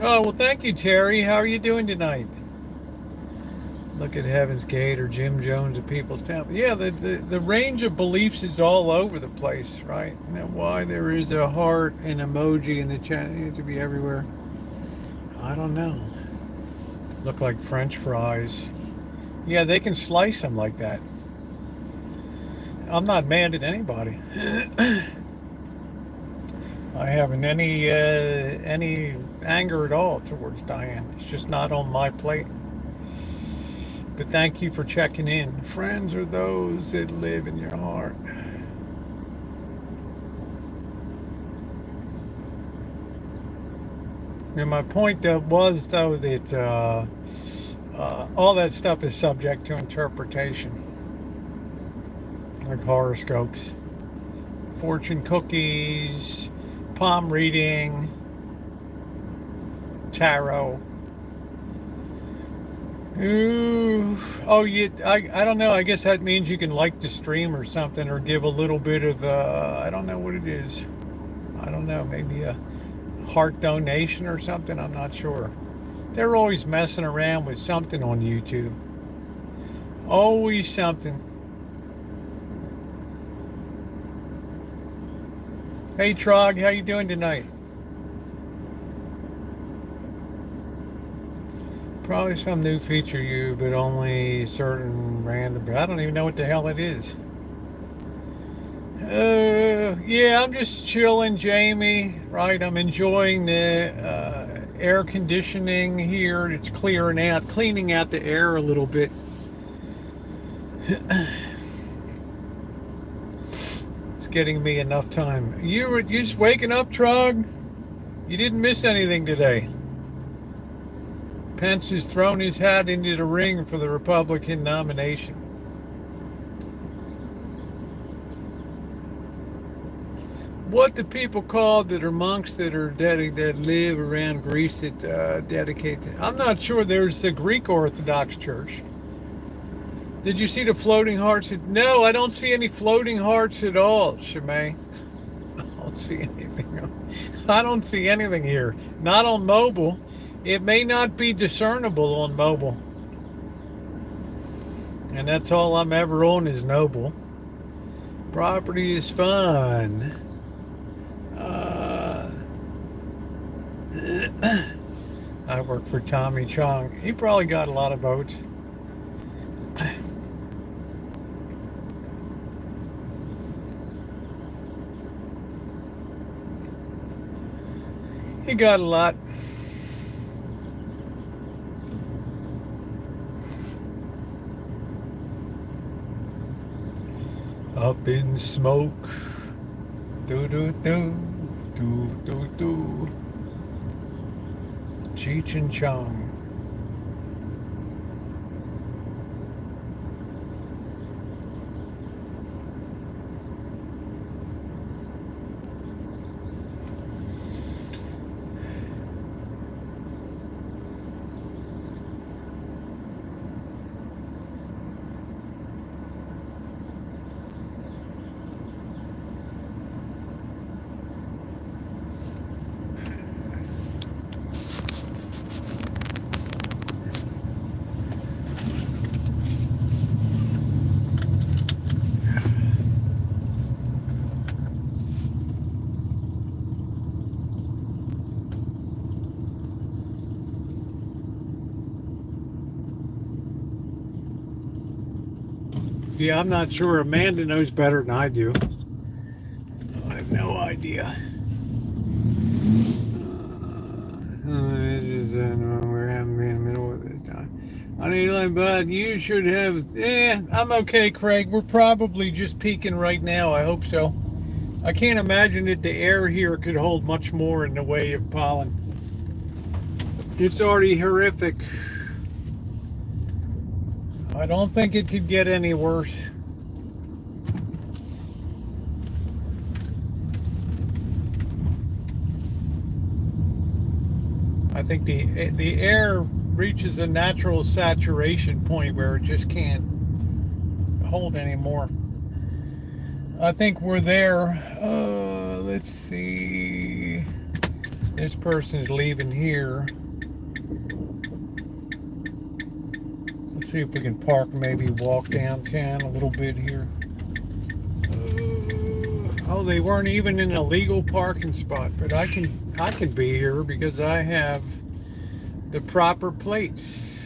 Oh, well, thank you, Terry. How are you doing tonight? Look at Heaven's Gate or Jim Jones at People's Temple. Yeah, the range of beliefs is all over the place, right? You know why there is a heart and emoji in the chat to be everywhere? I don't know. Look like French fries. Yeah, they can slice them like that. I'm not mad at anybody. I haven't any anger at all towards Diane. It's just not on my plate. But thank you for checking in. Friends are those that live in your heart. And my point was, though, that all that stuff is subject to interpretation. Like horoscopes, fortune cookies, palm reading, tarot. Ooh, oh, I don't know. I guess that means you can like the stream or something, or give a little bit of, I don't know what it is. I don't know, maybe a heart donation or something. I'm not sure. They're always messing around with something on YouTube. Always something. Hey, Trog, how you doing tonight? Probably some new feature but only certain random. I don't even know what the hell it is. Yeah, I'm just chilling, Jamie. Right, I'm enjoying the air conditioning here. It's cleaning out the air a little bit. It's getting me enough time. You just waking up, Trog? You didn't miss anything today. Pence has thrown his hat into the ring for the Republican nomination. What the people called that are monks that live around Greece that dedicate to, I'm not sure. There's the Greek Orthodox Church. Did you see the floating hearts? No, I don't see any floating hearts at all, Shemay. I don't see anything. I don't see anything here. Not on mobile. It may not be discernible on mobile. And that's all I'm ever on is Noble. Property is fun. I work for Tommy Chong. He probably got a lot of votes. He got a lot. Up in smoke. Do do do do do do. Cheech and Chong. Yeah, I'm not sure. Amanda knows better than I do. I have no idea. We're having me in the middle of this time. I need like, but you should have. I'm okay, Craig. We're probably just peaking right now. I hope so. I can't imagine that the air here could hold much more in the way of pollen. It's already horrific. I don't think it could get any worse. I think the air reaches a natural saturation point where it just can't hold anymore. I think we're there. Let's see. This person's leaving here. Let's see if we can park, maybe walk downtown a little bit here. Oh, they weren't even in a legal parking spot, but I can be here because I have the proper plates.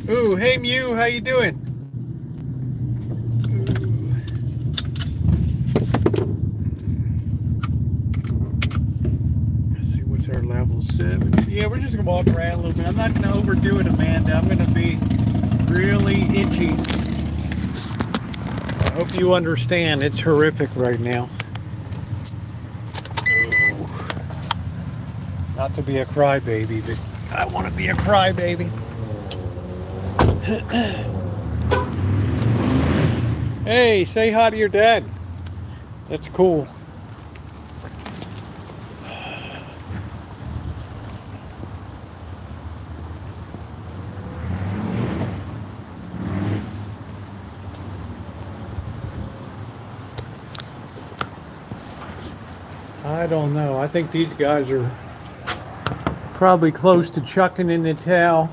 Ooh, hey Mew, how you doing? Let's see, what's our level 7? Yeah, we're just gonna walk around a little bit. I'm not gonna overdo it, Amanda. I'm gonna be really itchy. I hope you understand. It's horrific right now. Ooh. Not to be a crybaby, but I want to be a crybaby. Hey, say hi to your dad. That's cool. I don't know. I think these guys are probably close to chucking in the towel.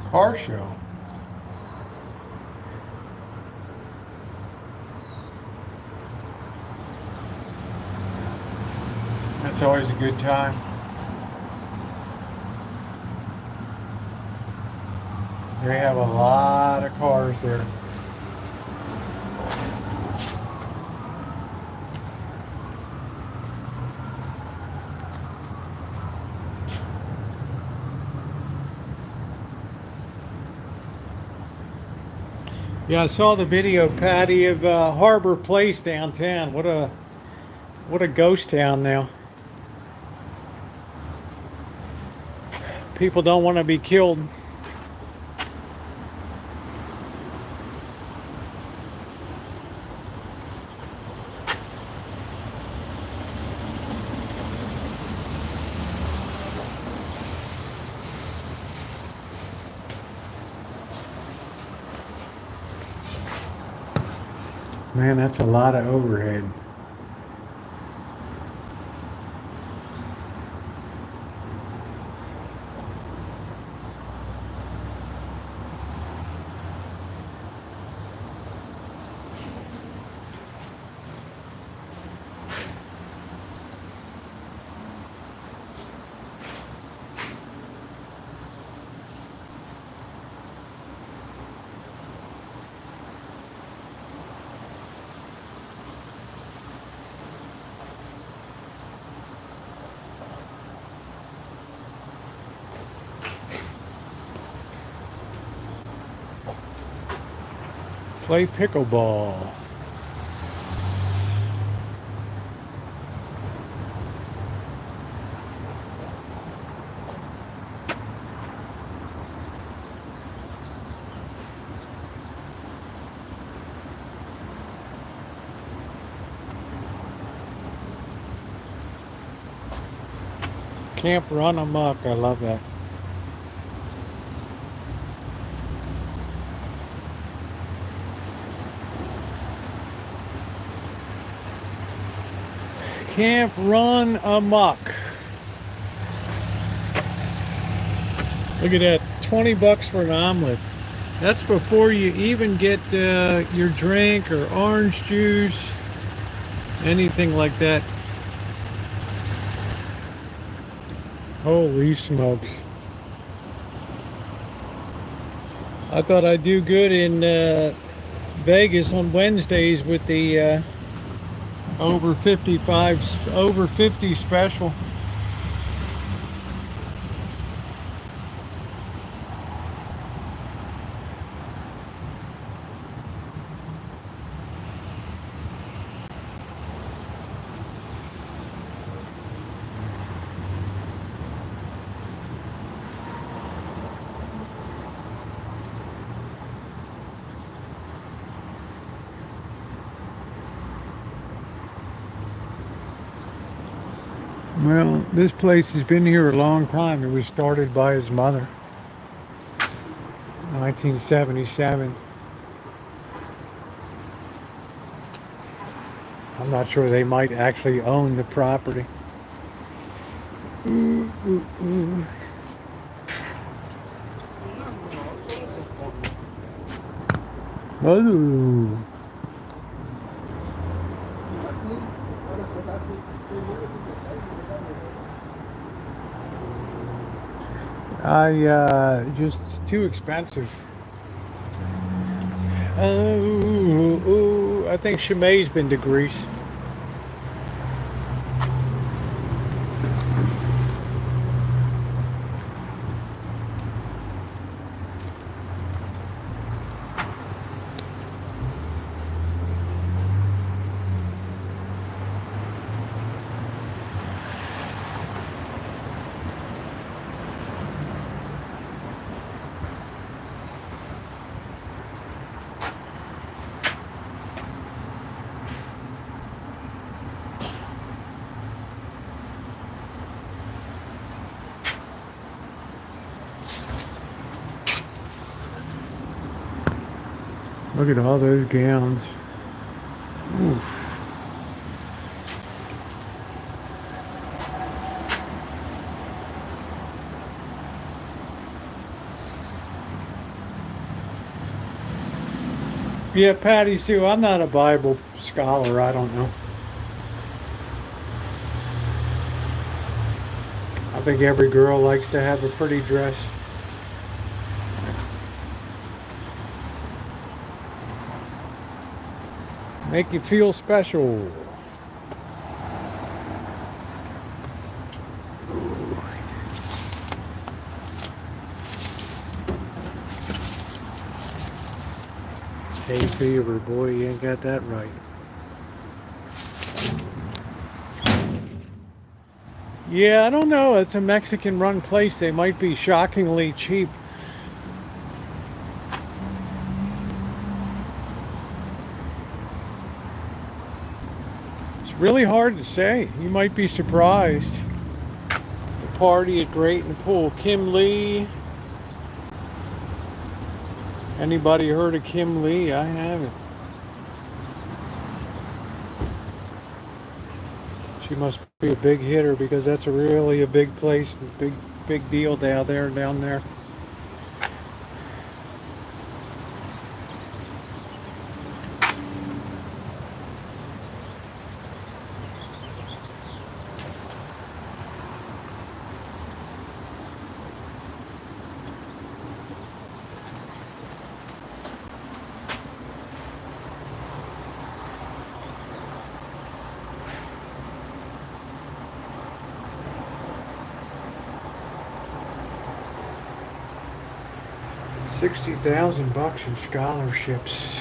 Car show. That's always a good time. They have a lot of cars there. Yeah, I saw the video, Patty, of Harbor Place downtown. What a ghost town now. People don't want to be killed. Man, that's a lot of overhead. Play pickleball. Camp Run Amok. I love that. Camp Run Amok. Look at that, 20 bucks for an omelet. That's before you even get your drink or orange juice, anything like that. Holy smokes. I thought I'd do good in Vegas on Wednesdays with the over 50 special. Well, this place has been here a long time. It was started by his mother, 1977. I'm not sure they might actually own the property. Ooh, ooh, ooh. Oh. Just too expensive. I think Chimay's been to Greece. Look at all those gowns. Oof. Yeah, Patty Sue, I'm not a Bible scholar. I don't know. I think every girl likes to have a pretty dress. Make you feel special. Hay fever, boy, you ain't got that right. Yeah, I don't know. It's a Mexican run place. They might be shockingly cheap. Really hard to say. You might be surprised. The party at Great and Pool. Kim Lee. Anybody heard of Kim Lee? I haven't. She must be a big hitter because that's really a big place, big deal down there. $60,000 in scholarships.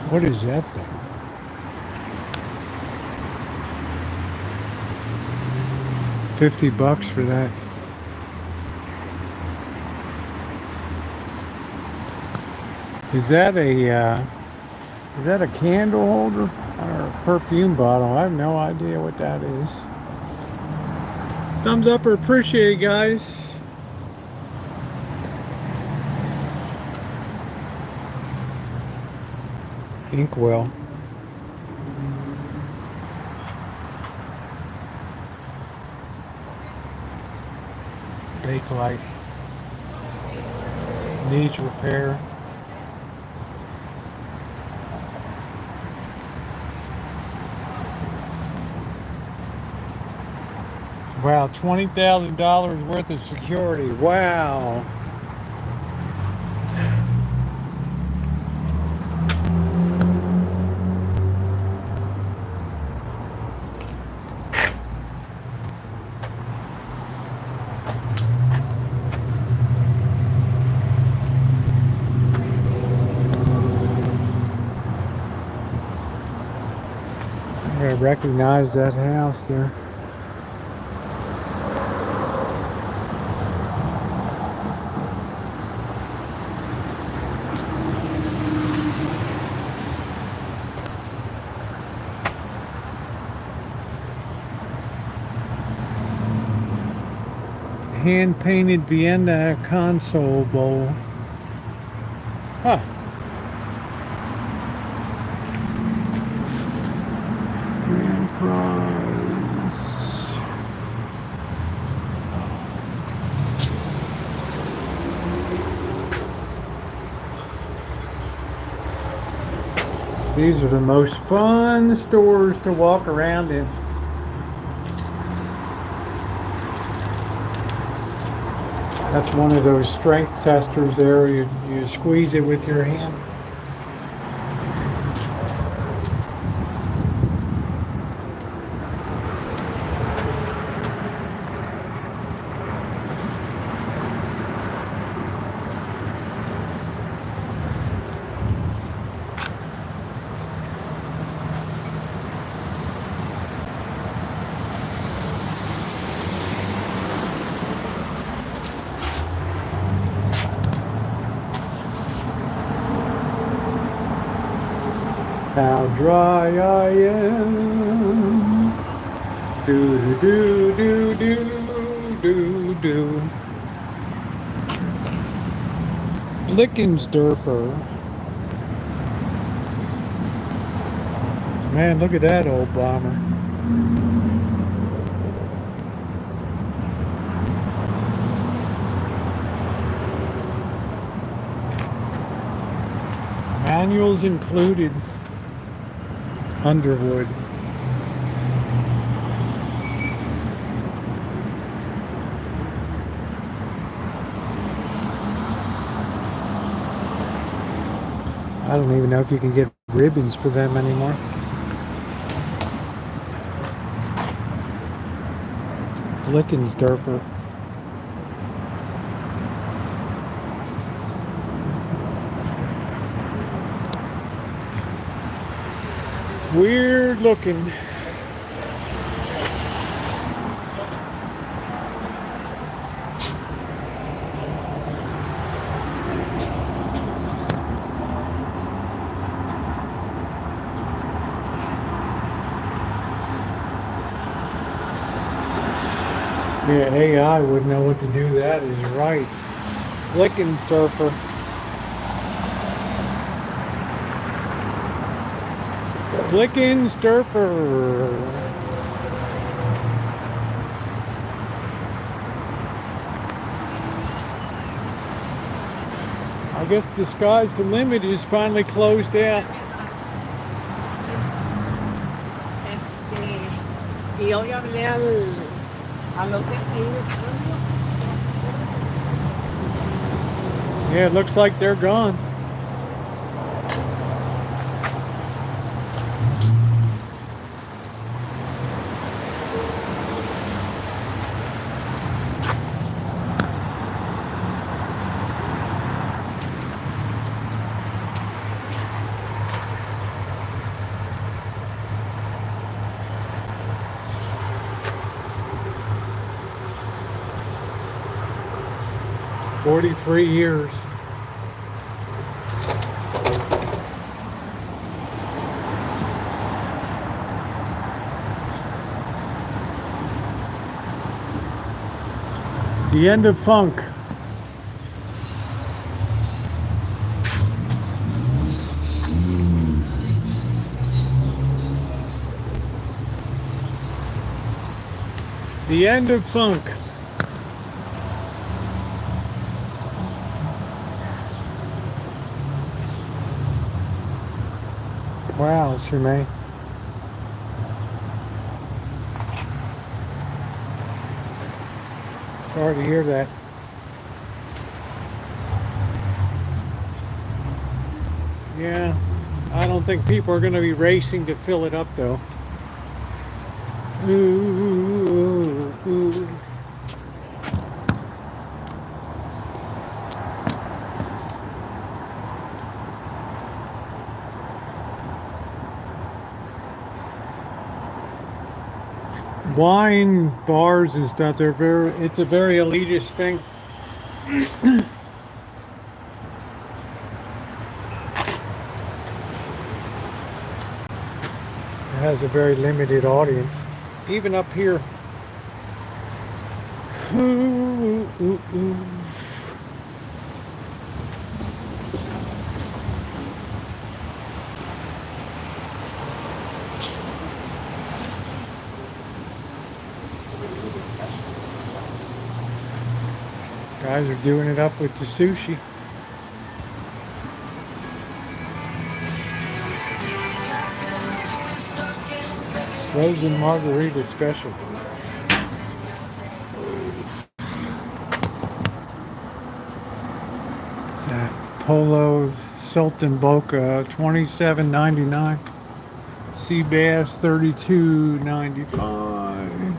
What is that thing? $50 for that. Is that a candle holder or a perfume bottle? I have no idea what that is. Thumbs up or appreciate it, guys. Inkwell. Bakelite. Needs repair. Wow, $20,000 worth of security. Wow. I recognize that house there. Hand-painted Vienna console bowl. Huh. Grand prize. These are the most fun stores to walk around in. That's one of those strength testers there. You squeeze it with your hand. How dry I am. Do do do do do do. Blickensdorfer. Man, look at that old bomber. Manuals included. Underwood. I don't even know if you can get ribbons for them anymore. Blickensdorfer. Weird looking. Yeah, AI wouldn't know what to do. That is right. Blickensdorfer. Blickensdorfer. I guess the sky's the limit is finally closed out. Y hoy hablé al hotel. Yeah, it looks like they're gone. $43 years. The end of funk. The end of funk. Wow, Shemaine. Sorry to hear that. Yeah, I don't think people are going to be racing to fill it up, though. Ooh, ooh, ooh. Wine bars and stuff, it's a very elitist thing. It has a very limited audience, even up here. Ooh, ooh, ooh. Guys are doing it up with the sushi. Frozen margarita special. It's that Polo Sultan Boca, $27.99. Sea bass, $32.95.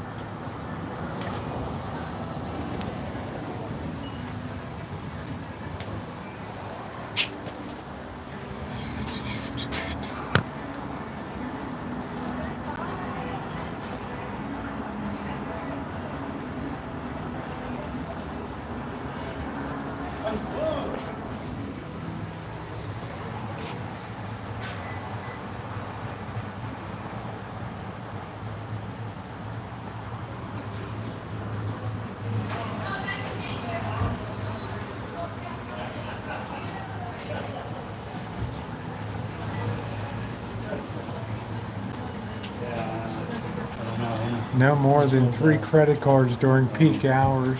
No more than 3 credit cards during peak hours.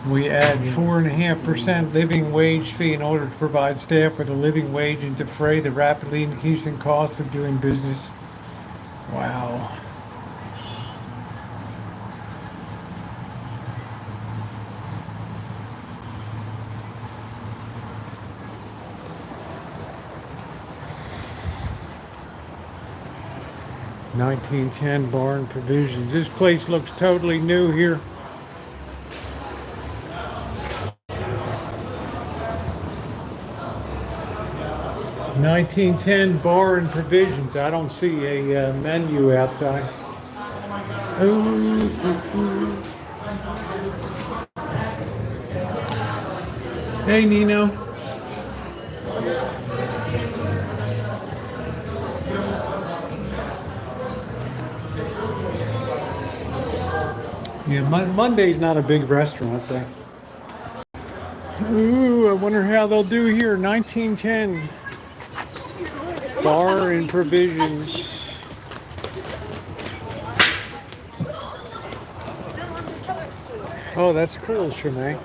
We add 4.5% living wage fee in order to provide staff with a living wage and defray the rapidly increasing cost of doing business. Wow. $19.10 Bar and Provisions. This place looks totally new here. $19.10 Bar and Provisions. I don't see a menu outside. Ooh, ooh, ooh. Hey, Nino. Yeah, Monday's not a big restaurant there. Ooh, I wonder how they'll do here. $19.10 Bar and Provisions. Oh, that's cool, Shemaine.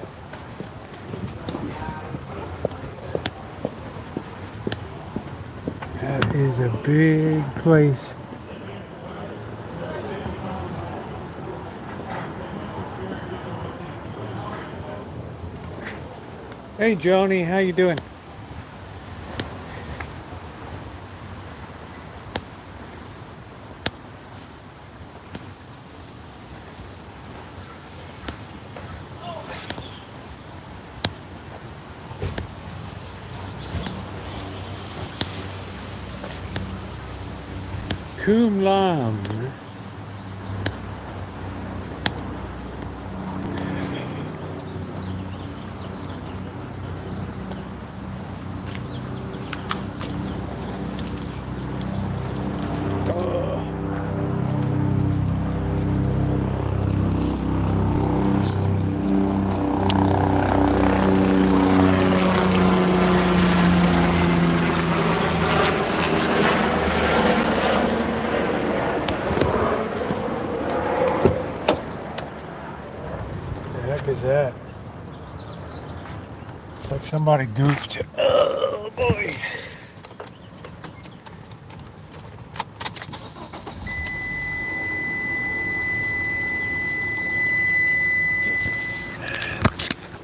That is a big place. Hey, Joni, how you doing? Cum Lam. that? It's like somebody goofed. Oh boy.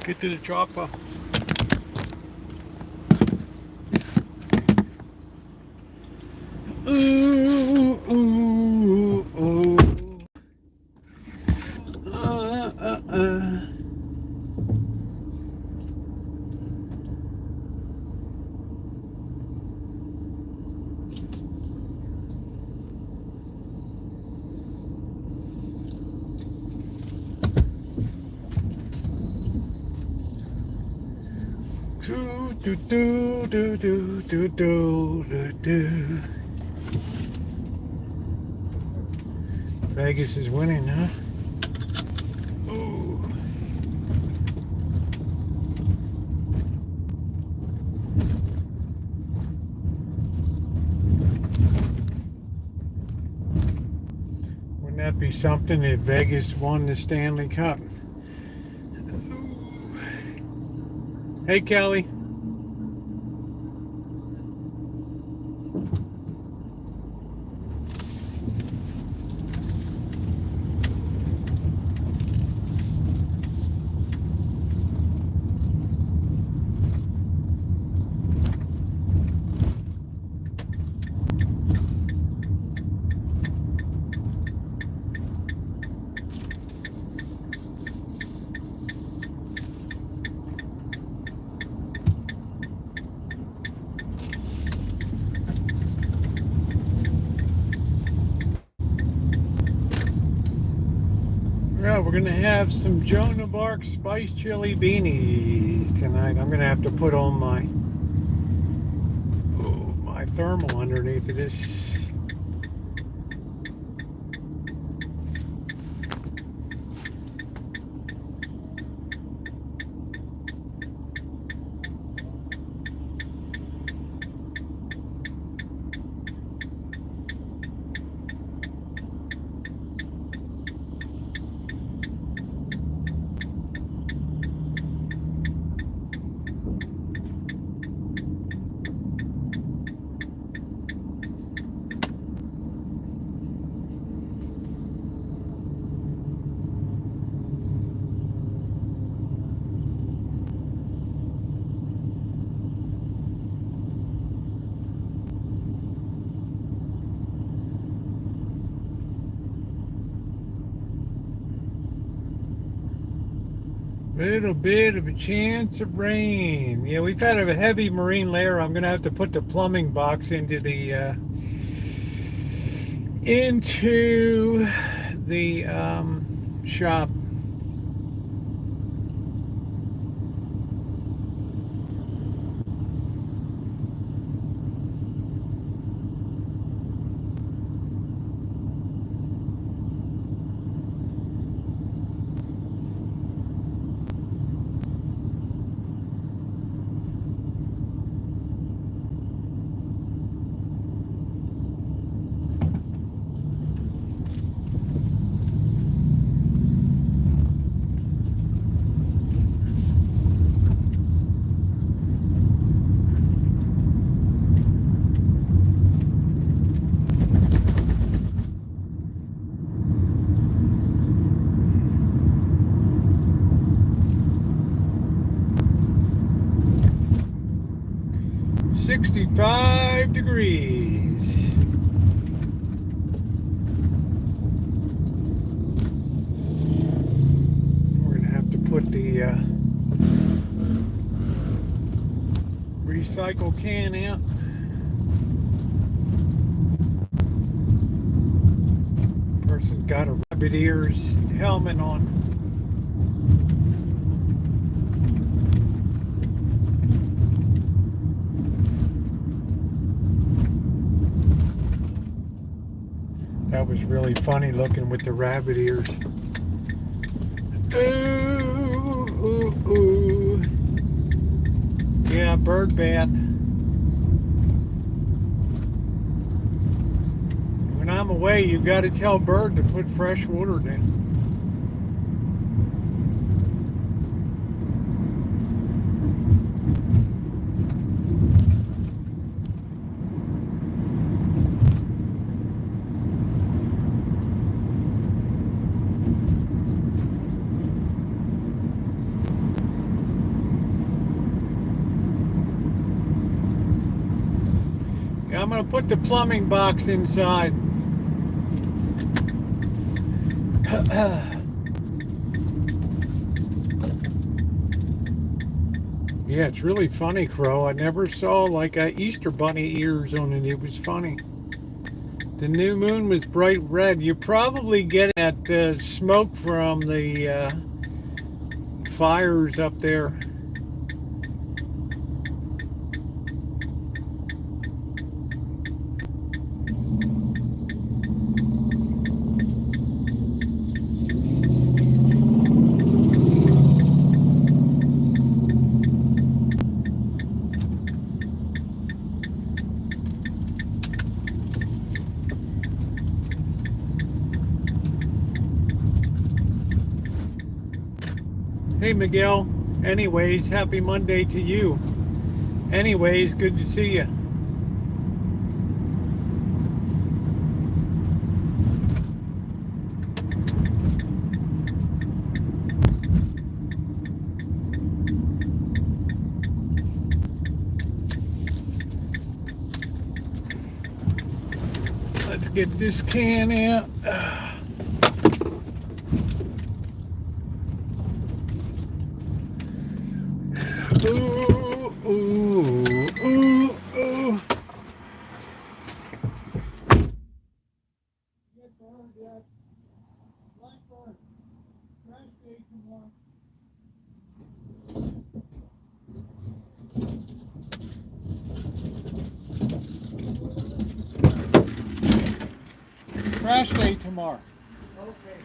Get to the chopper. Ooh, ooh, ooh. Uh. Do do do do do do do do. Vegas is winning, huh? Ooh. Wouldn't that be something if Vegas won the Stanley Cup? Ooh. Hey, Kelly. Yeah, we're gonna have some Jonah Bark spice chili beanies tonight. I'm gonna have to put on my thermal underneath of this. Little bit of a chance of rain. Yeah, we've had a heavy marine layer. I'm gonna have to put the plumbing box into the shop. .65 degrees. We're gonna have to put the recycle can out. Person's got a rabbit ears helmet on. That was really funny looking with the rabbit ears. Ooh, ooh, ooh. Yeah, bird bath. When I'm away, you got to tell Bird to put fresh water down. going to put the plumbing box inside. Yeah, it's really funny, Crow. I never saw like Easter bunny ears on it. It was funny. The new moon was bright red. You probably get that smoke from the fires up there. Hey Miguel, anyways, happy Monday to you. Anyways, good to see you. Let's get this can out. Ooh, ooh, ooh, ooh. Trash day tomorrow. Okay.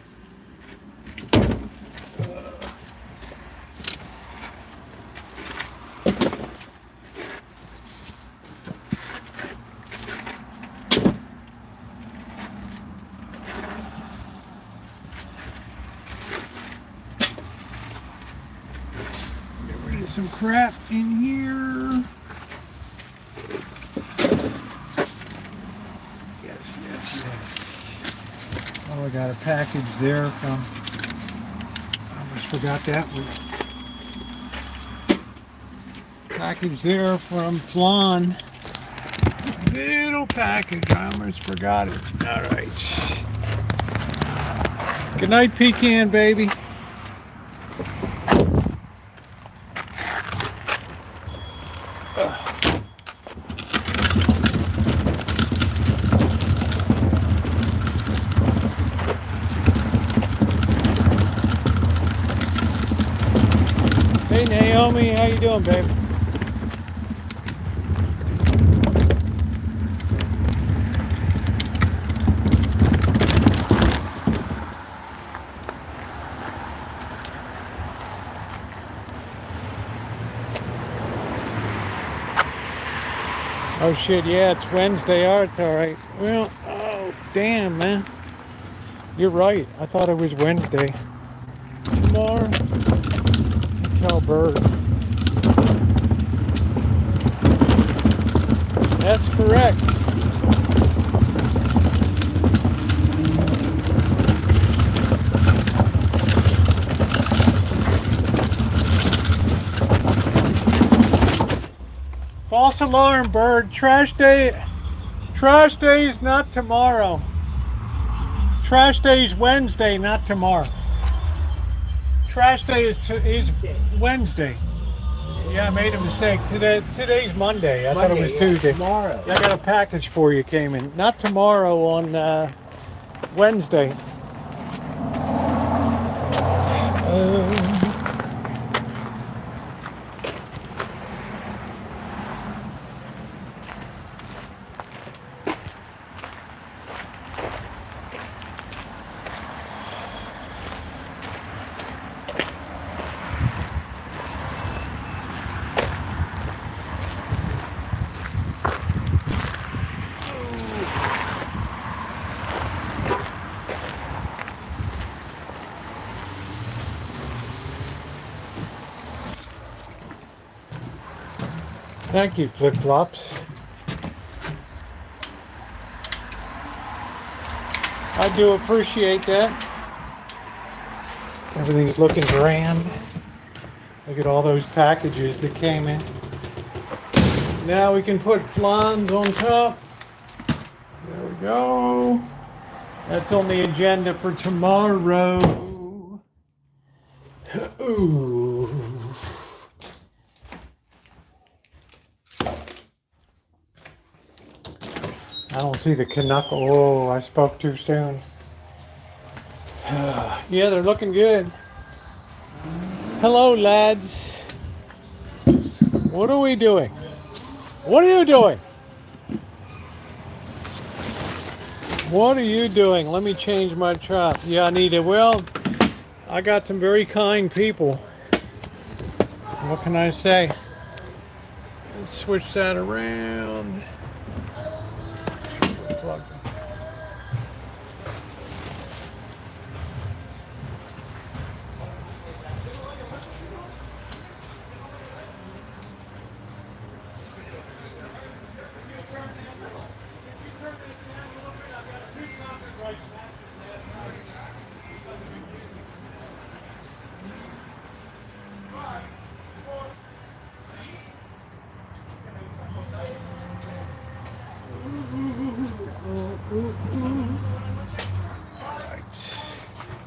Some crap in here. Yes. Oh, I got a package there from, I almost forgot that one. Package there from Flan. Little package, I almost forgot it. All right. Good night, Pecan baby. Hey Naomi, how you doing, baby? Oh shit, yeah, it's Wednesday. Oh, it's all right. Well, oh damn, man. You're right. I thought it was Wednesday. Tomorrow. Tell bird. That's correct. False alarm, bird. Trash day is not tomorrow. Trash day is Wednesday, not tomorrow. Trash day is Wednesday. Yeah, I made a mistake. Today's Monday. I thought it was Tuesday. Tomorrow. Yeah, I got a package for you came in. Not tomorrow, on Wednesday. Thank you, flip-flops. I do appreciate that. Everything's looking grand. Look at all those packages that came in. Now we can put flans on top. There we go. That's on the agenda for tomorrow. Ooh. I don't see the Canuck. Oh, I spoke too soon. Yeah, they're looking good. Hello, lads. What are we doing? What are you doing? What are you doing? Let me change my trap. Yeah, I need it. Well, I got some very kind people. What can I say? Let's switch that around. Plug.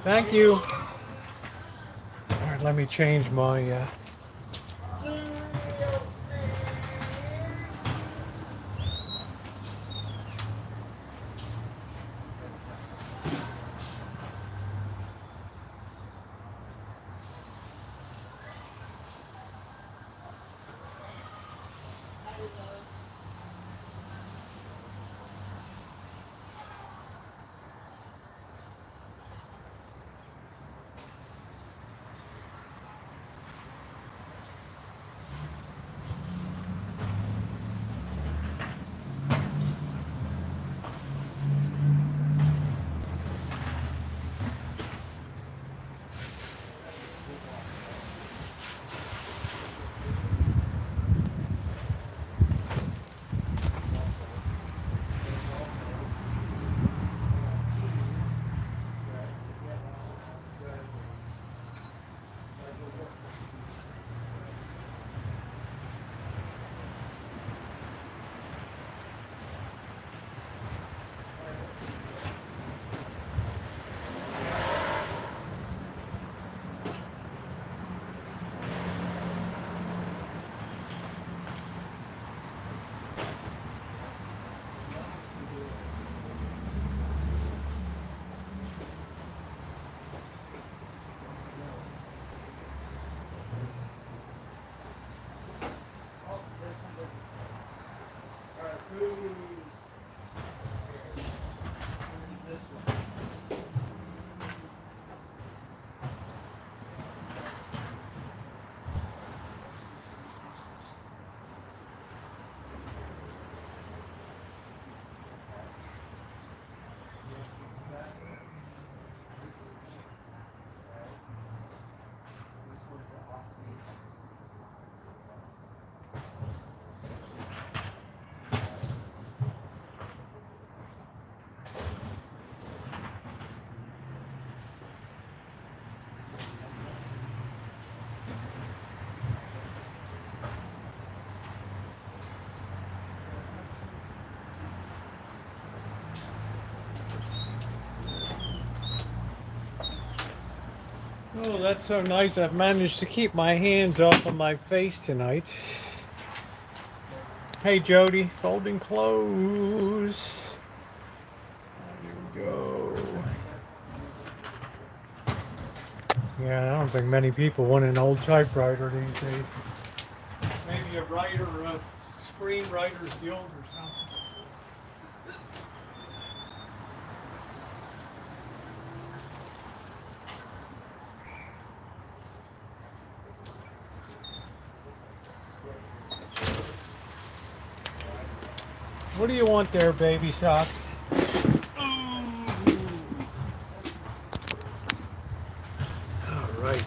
Thank you. All right, let me change my. Oh, that's so nice. I've managed to keep my hands off of my face tonight. Hey, Jody, folding clothes. Here we go. Yeah, I don't think many people want an old typewriter these days. Maybe a writer, a screenwriter's guild or something. What do you want there, baby socks? All right.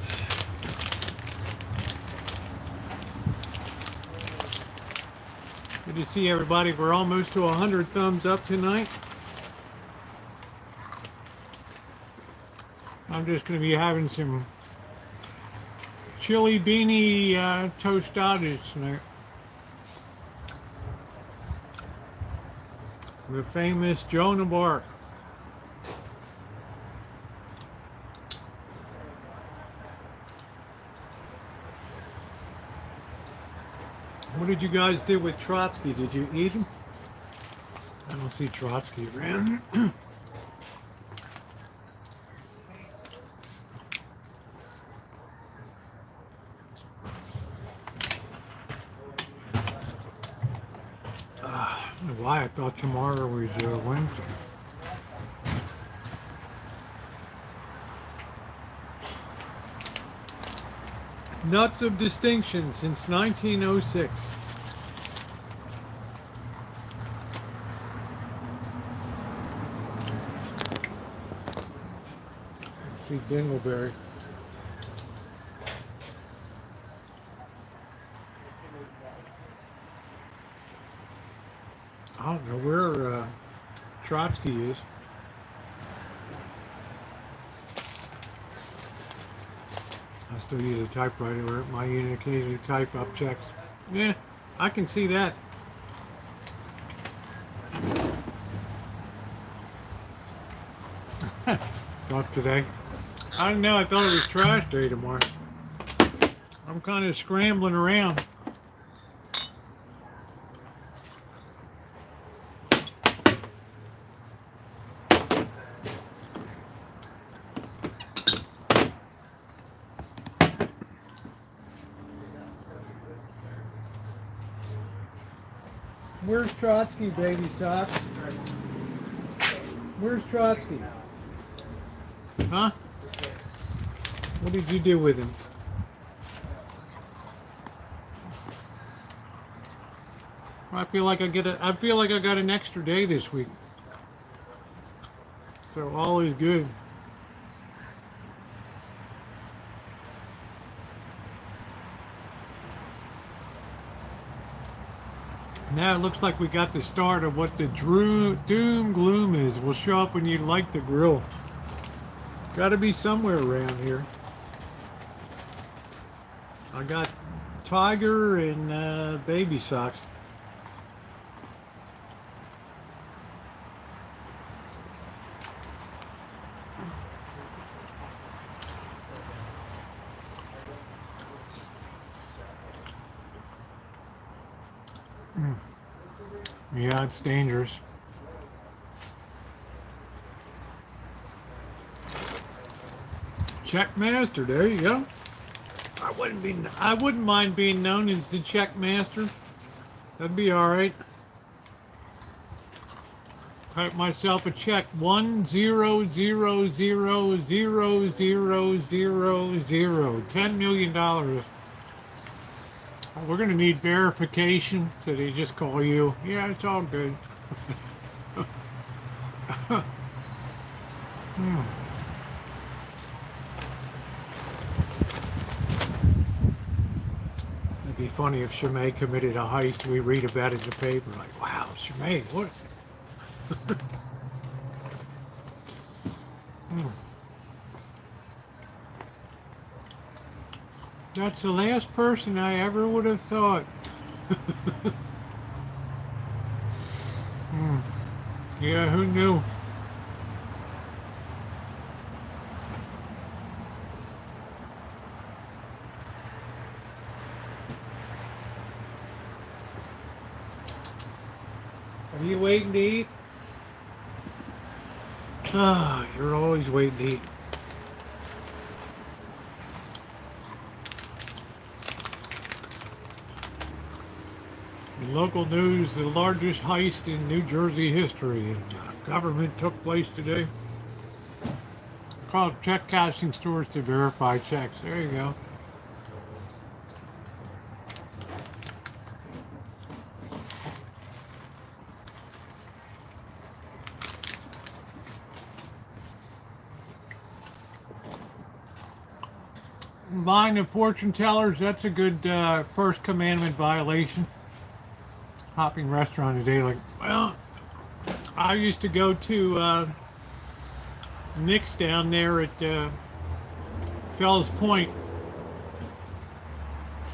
Good to see everybody. We're almost to 100 thumbs up tonight. I'm just going to be having some chili beanie tostadas tonight. The famous Joan of Arc. What did you guys do with Trotsky? Did you eat him? I don't see Trotsky around. I don't know why I thought tomorrow was Wednesday. Nuts of distinction since 1906. Let's see Dingleberry. I don't know where Trotsky is. I still use a typewriter at my unit, occasionally type up checks. Yeah, I can see that. Thought today. I don't know, I thought it was trash day tomorrow. I'm kind of scrambling around. Where's Trotsky, baby socks? Where's Trotsky? Huh? What did you do with him? I feel like I got an extra day this week. So all is good. Now it looks like we got the start of what the doom gloom is. Will show up when you light the grill. Got to be somewhere around here. I got Tiger and baby socks. Yeah, it's dangerous. Check master, there you go. I wouldn't mind being known as the check master. That'd be all right. Write myself a check 100000000. $10 million. We're going to need verification, so they just call you. Yeah, it's all good. It'd be funny if Shimei committed a heist. We read about it in the paper, like, wow, Shimei, what? That's the last person I ever would have thought. Yeah, who knew? Are you waiting to eat? Ah, you're always waiting to eat. In local news, the largest heist in New Jersey history and government took place today. Called check cashing stores to verify checks. There you go. Buying the fortune tellers, that's a good first commandment violation. Hopping restaurant today, like, well, I used to go to Nick's down there at Fells Point,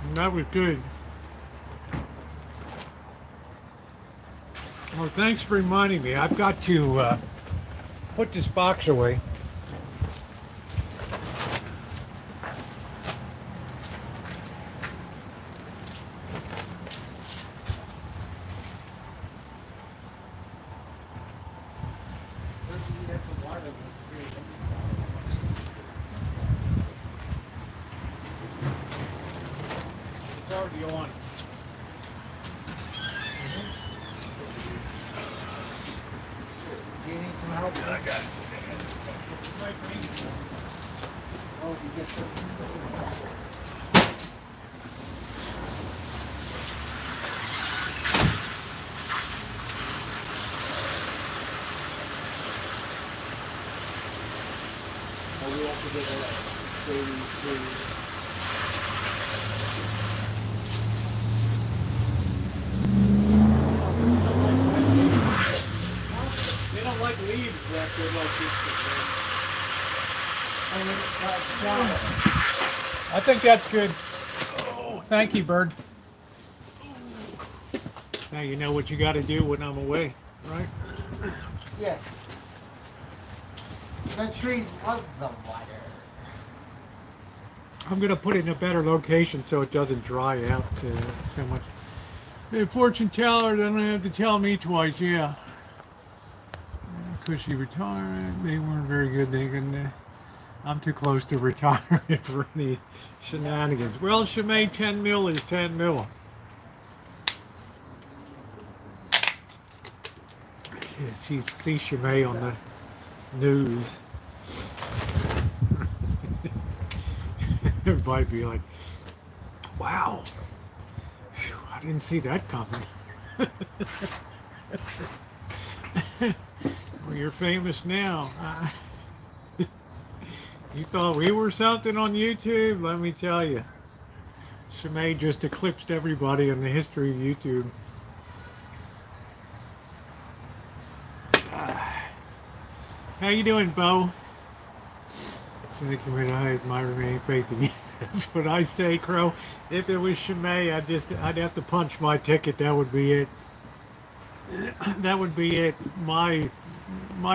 and that was good. Oh, thanks for reminding me. I've got to put this box away. It's already on. Do you need some help? I got it. Oh, you get some. Oh, we have to get a 32. They don't like leaves that good like this. I think that's good. Oh, thank you, bird. Now you know what you got to do when I'm away, right? Yes. The trees love the water. I'm going to put it in a better location so it doesn't dry out so much. Hey, fortune teller, they don't have to tell me twice, yeah. Cushy retirement, they weren't very good. They can, I'm too close to retirement for any shenanigans. Well, Shemay, 10 mil is 10 mil. She sees Shemay on the news. Everybody be like, wow, phew, I didn't see that coming. Well, you're famous now. You thought we were something on YouTube? Let me tell you. Shemay just eclipsed everybody in the history of YouTube. How you doing, Bo? Shemay committed highest my remaining faith in you. That's what I say, Crow. If it was Shemay, I'd have to punch my ticket. That would be it. That would be it. My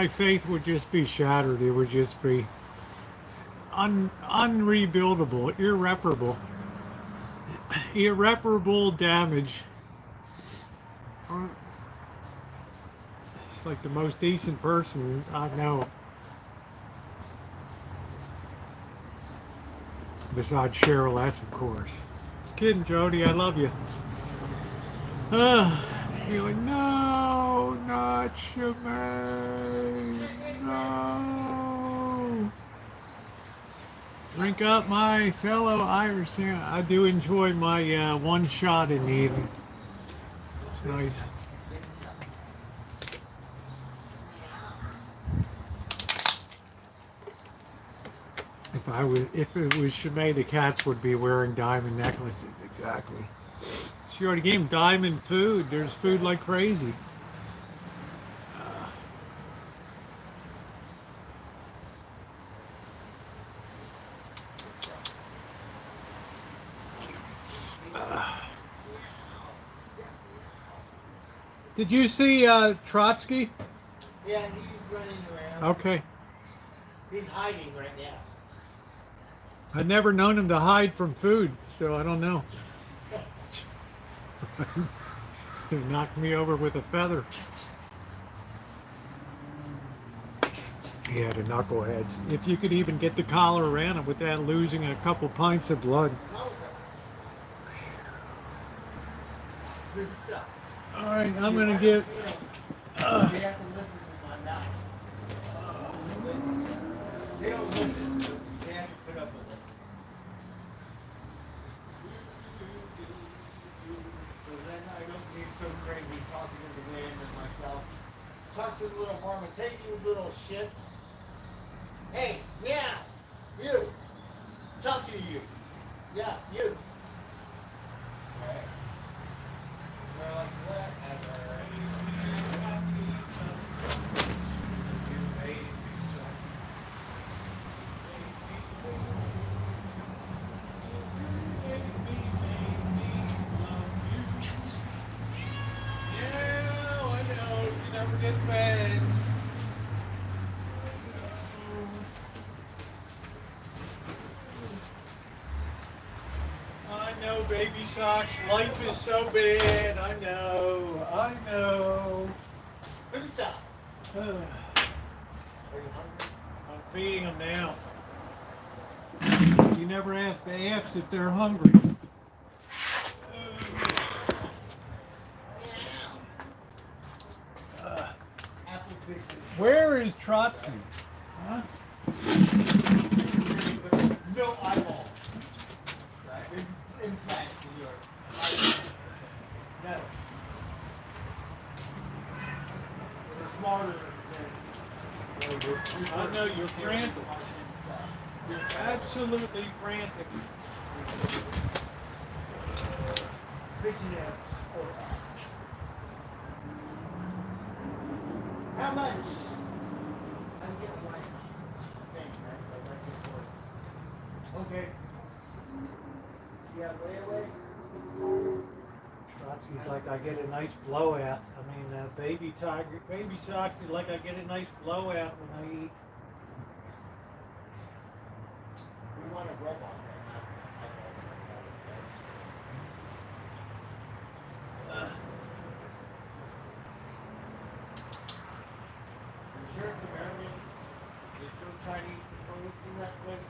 faith would just be shattered. It would just be unrebuildable, irreparable damage. It's like the most decent person I know. Besides Cheryl S, of course. Kidding, Jody, I love you. You're like, no, not Shemay, no. Drink up, my fellow Irish. I do enjoy my one shot in the evening. It's nice. If it was Shemay, the cats would be wearing diamond necklaces. Exactly. She already gave him diamond food. There's food like crazy. Did you see Trotsky? Yeah, he's running around. Okay. He's hiding right now. I've never known him to hide from food, so I don't know. He knocked me over with a feather. Yeah, the knuckleheads. If you could even get the collar around him without losing a couple pints of blood. Good stuff. All right, I'm gonna get. You have to listen to my mouth. They don't listen. They have to put up with it. So then I don't seem so crazy talking to the man and myself. Talk to the little varmints. Hey, you little shits. Hey, yeah, you. Talk to you. Yeah, you. Okay. They're like, whatever. baby socks. Life is so bad. I know. I know. Baby socks. I'm Are you hungry? feeding them now. You never ask the apps if they're hungry. Apple pieces. Where is Trotsky? Huh? No eyeball. Right? Implant in your eyeball. No. They're smarter than. I know you're frantic. You're absolutely frantic. Visionaries. How much? I can get the right thing, right? Like right here for it. Okay. You have layaway? Trotsky's like I get a nice blowout. I mean, baby socks is like I get a nice blowout when I eat. We want to rub on that. You sure it's American? There's no Chinese components in that thing?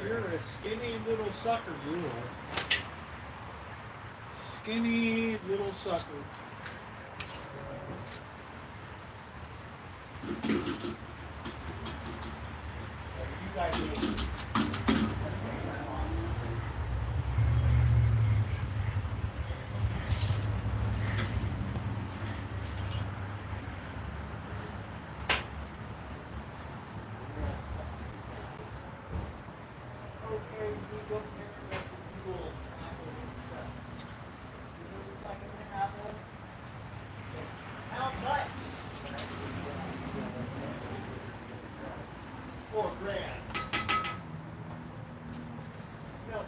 You're a skinny little sucker, you are. Skinny little sucker. You guys need. Okay, we go here. Cool. Apple. How much? $4,000. No.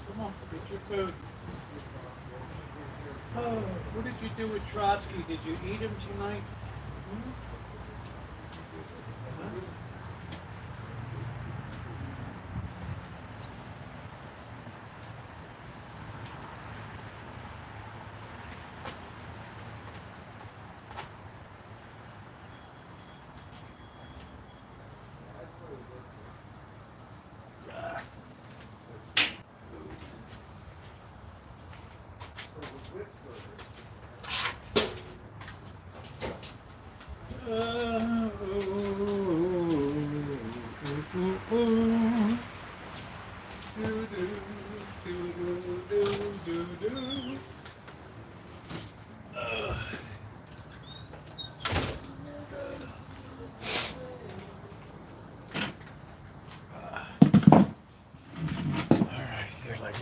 Come on, get your food. Oh, what did you do with Trotsky? Did you eat him tonight? Hmm? Huh?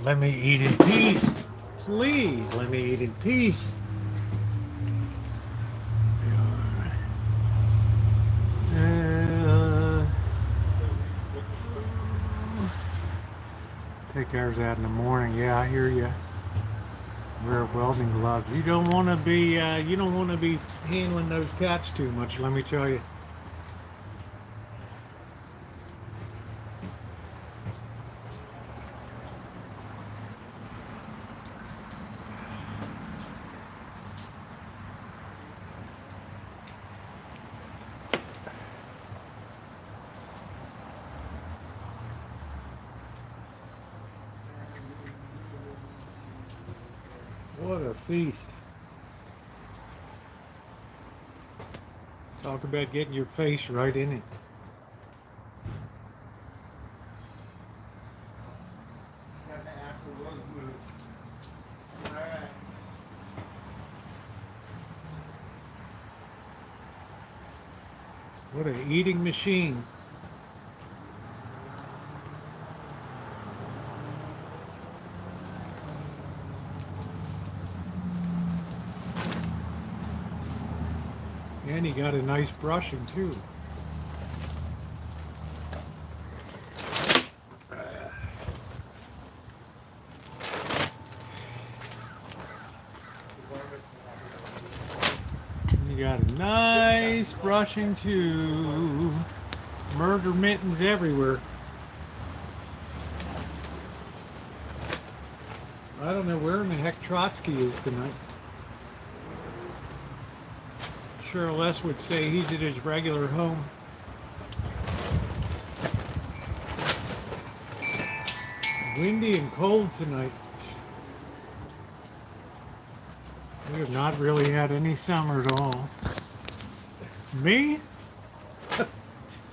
Let me eat in peace. Please, let me eat in peace. Take ours out in the morning. Yeah, I hear you. Wear welding gloves. You don't want to be. You don't want to be handling those cats too much. Let me tell you. What a feast. Talk about getting your face right in it. Got the axle was moved. Alright. What a eating machine. And he got a nice brushing too. We got a nice brushing to. Murder mittens everywhere. I don't know where in the heck Trotsky is tonight. Sure, Les would say he's at his regular home. Windy and cold tonight. We have not really had any summer at all. Me?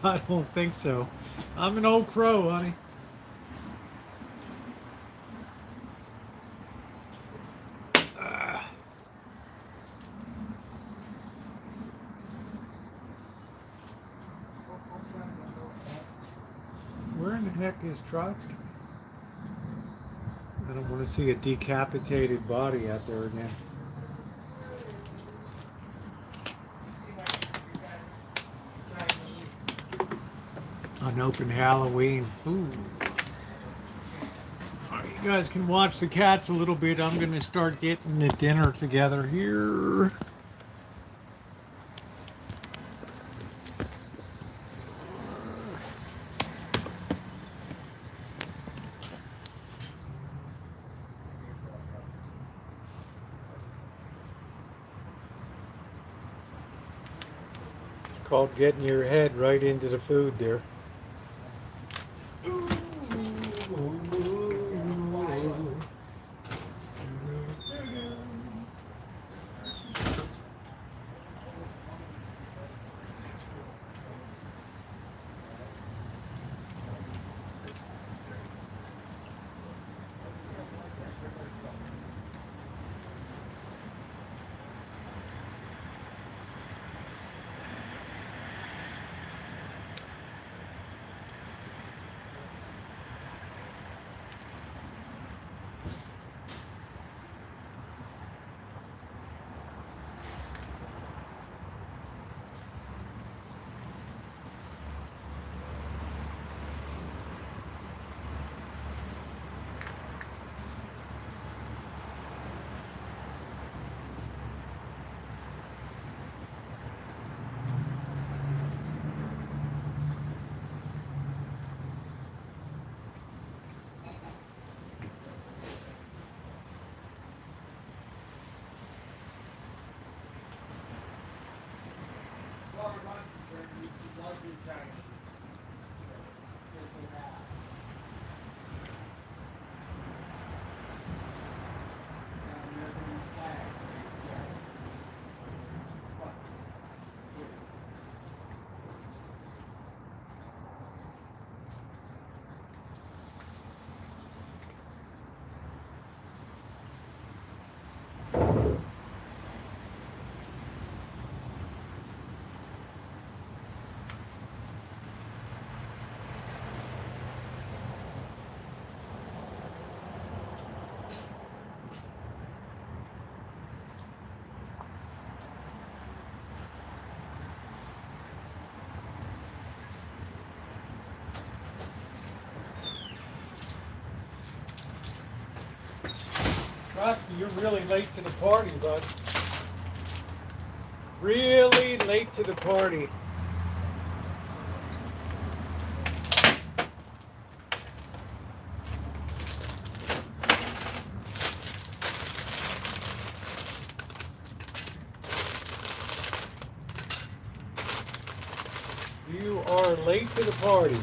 I don't think so. I'm an old crow, honey. Where in the heck is Trotsky? I don't want to see a decapitated body out there again. An open Halloween. Ooh. All right, you guys can watch the cats a little bit. I'm going to start getting the dinner together here. It's called getting your head right into the food there. Rosie, you're really late to the party, bud. Really late to the party. You are late to the party.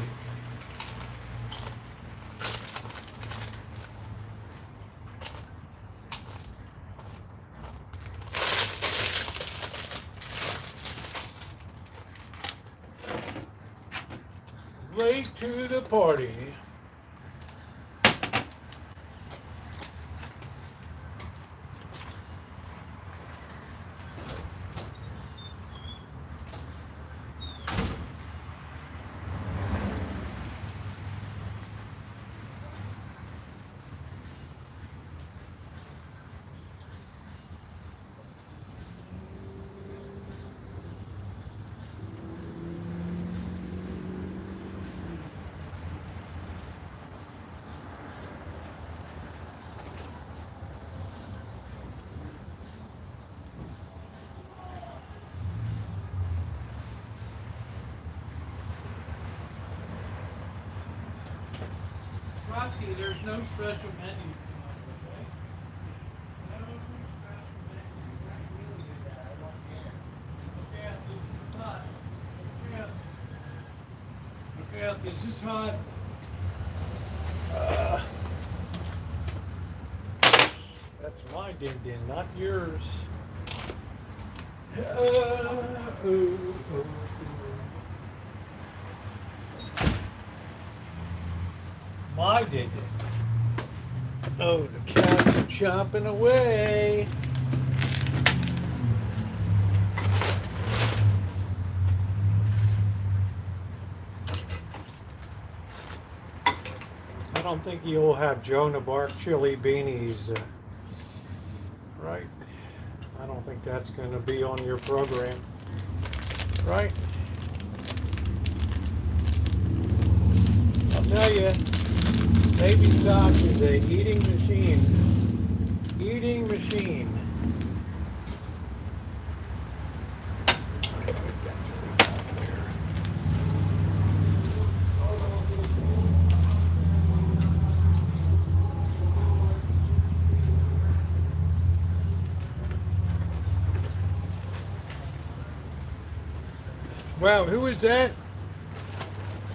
Late to the party. Rosie, there's no special menu tonight, okay? No special menu. Look out, this is hot. Look out. Look out, this is hot. That's my din-din, not yours. My din-din. Oh, the cats are chomping away. I don't think you'll have Joan of Arc chili beanies, right? I don't think that's going to be on your program, right? I'll tell you, Baby Sock is a eating machine. Eating machine. Wow, who is that?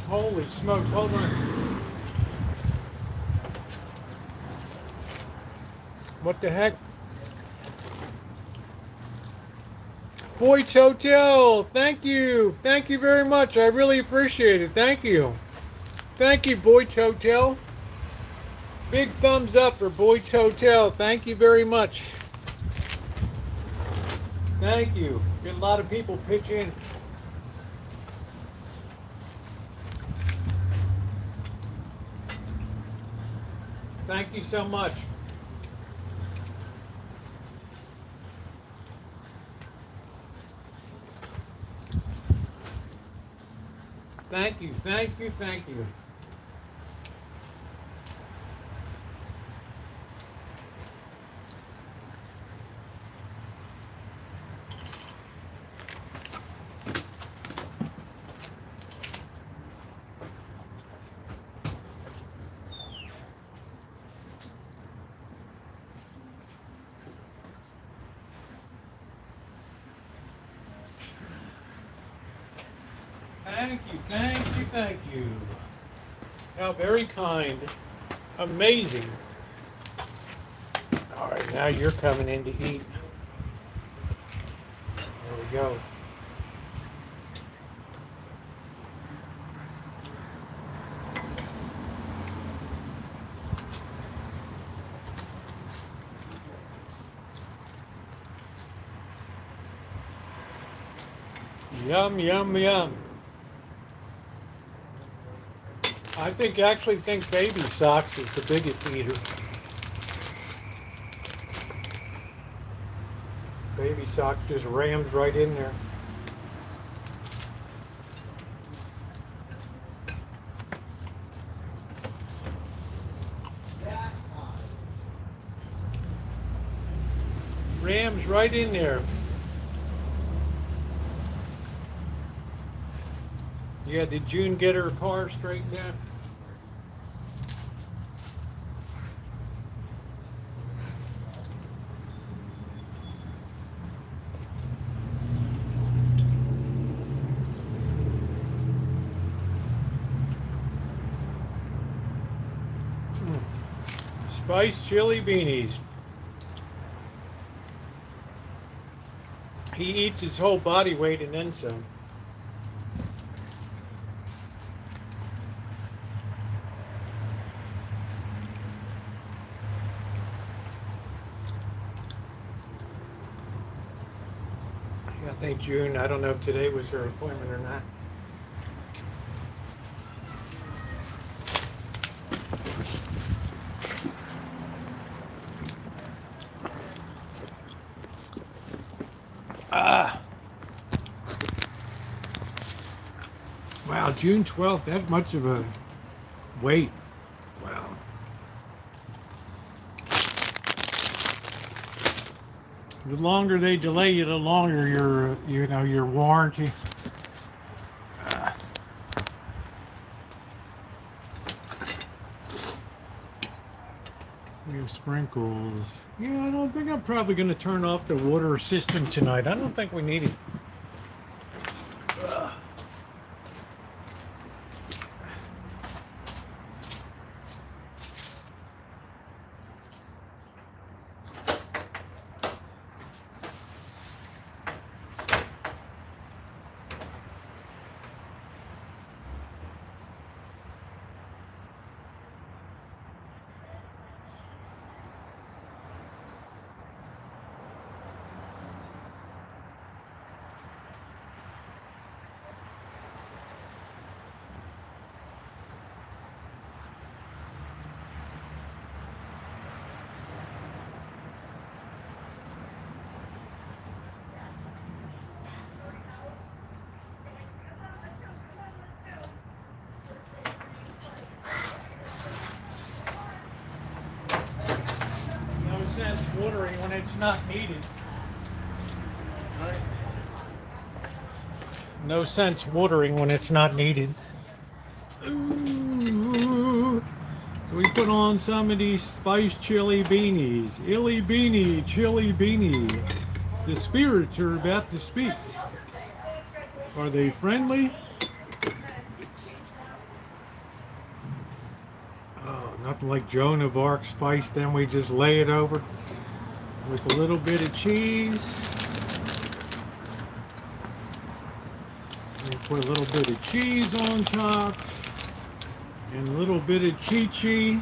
Holy smokes, hold on. What the heck? Boyd's Hotel, thank you. Thank you very much. I really appreciate it. Thank you. Thank you, Boyd's Hotel. Big thumbs up for Boyd's Hotel. Thank you very much. Thank you. Get a lot of people pitch in. Thank you so much. Thank you, thank you, thank you. Thank you, thank you, thank you. How very kind. Amazing. All right, now you're coming in to eat. There we go. Yum, yum, yum. I actually think Baby Socks is the biggest eater. Baby Socks just rams right in there. Rams right in there. Yeah, did June get her car straightened out? Spiced chili beanies. He eats his whole body weight and then some. I think June, I don't know if today was her appointment or not. Wow, June 12th, that much of a wait. Wow. The longer they delay you, the longer your warranty. We have sprinkles. Yeah, I don't think I'm probably going to turn off the water system tonight. I don't think we need it. No sense watering when it's not needed. Right? No sense watering when it's not needed. Ooh. So we put on some of these spice chili beanies. Illy beanie, chili beanie. The spirits are about to speak. Are they friendly? Oh, nothing like Joan of Arc spice. Then we just lay it over with a little bit of cheese. We put a little bit of cheese on top. And a little bit of chi-chi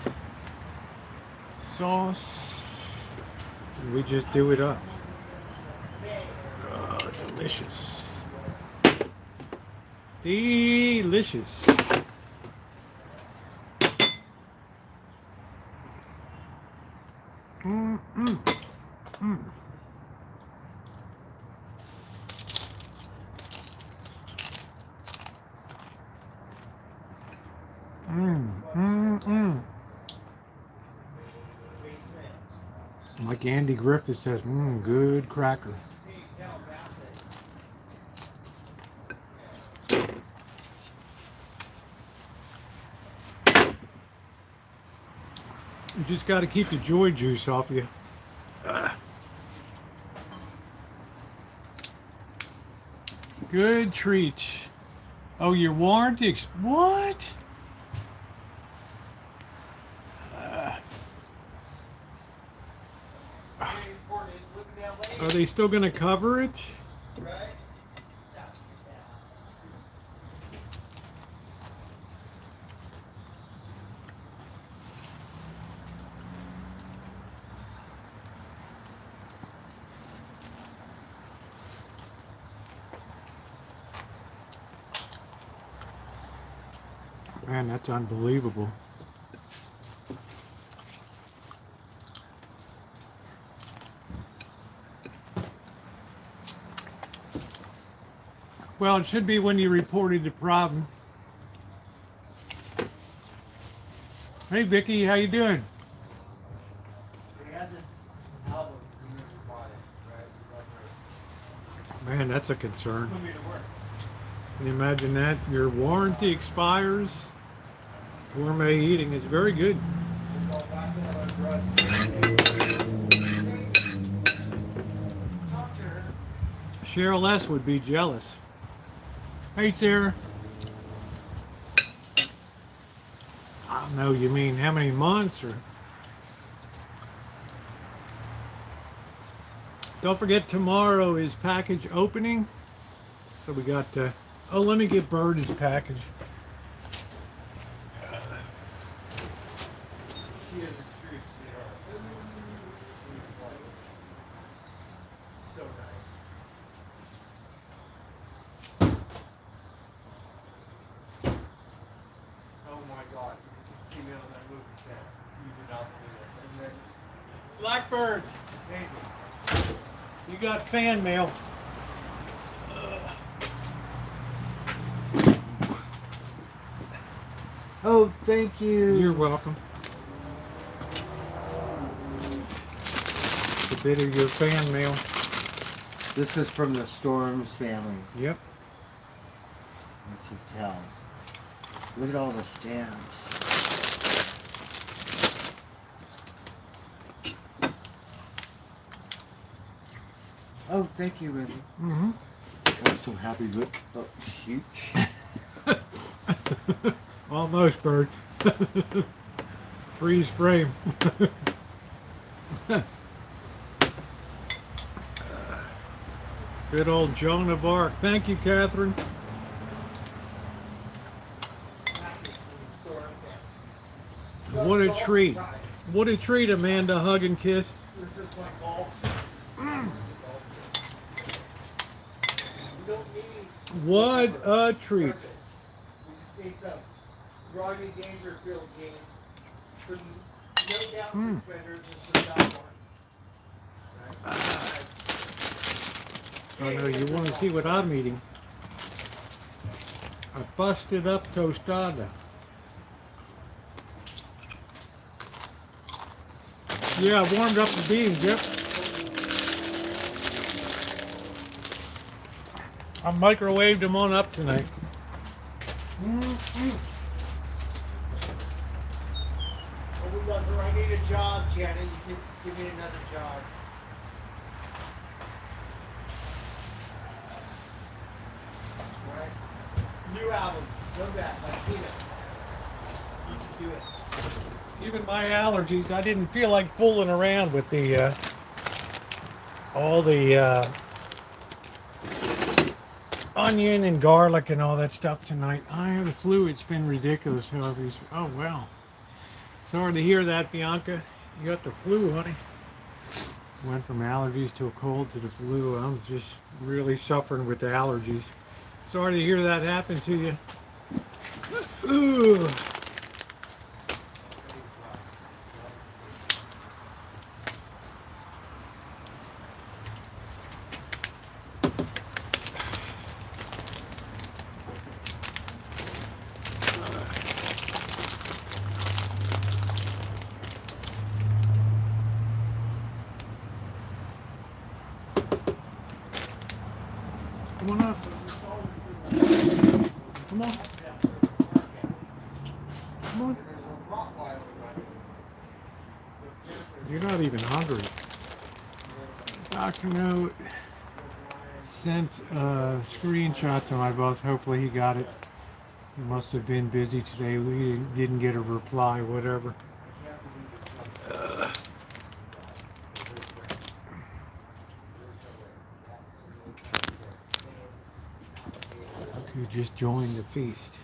sauce. And we just do it up. Oh, delicious. Delicious. Like Andy Griffith says, good cracker. You just got to keep the joy juice off you. Good treat. Oh, your warranty? What? Are they still going to cover it? Man, that's unbelievable. Well, it should be when you reported the problem. Hey, Vicky, how you doing? Man, that's a concern. Can you imagine that? Your warranty expires. Gourmet eating is very good. Cheryl S. would be jealous. Hey, Sarah. I don't know, you mean how many months or... Don't forget tomorrow is package opening. So we got, oh, let me get Bird his package. Blackbird, you got fan mail. Oh, thank you. You're welcome. It's a bit of your fan mail. This is from the Storms family. Yep. You can tell. Look at all the stamps. Thank you, Wendy. Mm-hmm. I'm so happy. Look, oh, huge. Almost, birds. Freeze frame. Good old Joan of Arc. Thank you, Catherine. What a treat. What a treat, Amanda. Hug and kiss. This is my golf. We don't need. What a treat. We just need some Rodney Dangerfield jeans, some no doubt suspenders, and some top Oh no, you want to see what I'm eating? A busted up tostada. Yeah, I warmed up the beans, yep. I microwaved them on up tonight. I need a job, Janet. You can give me another job. Right? New album. Go back. Latino. You can do it. Even my allergies, I didn't feel like fooling around with the all the onion and garlic and all that stuff tonight. I have the flu. It's been ridiculous. However, oh well. Sorry to hear that, Bianca. You got the flu, honey. Went from allergies to a cold to the flu. I'm just really suffering with the allergies. Sorry to hear that happen to you. Ooh. Come on up. Come on. Come on. You're not even hungry. Dr. Note sent a screenshot to my boss. Hopefully he got it. He must have been busy today. We didn't get a reply, whatever. Who just joined the feast.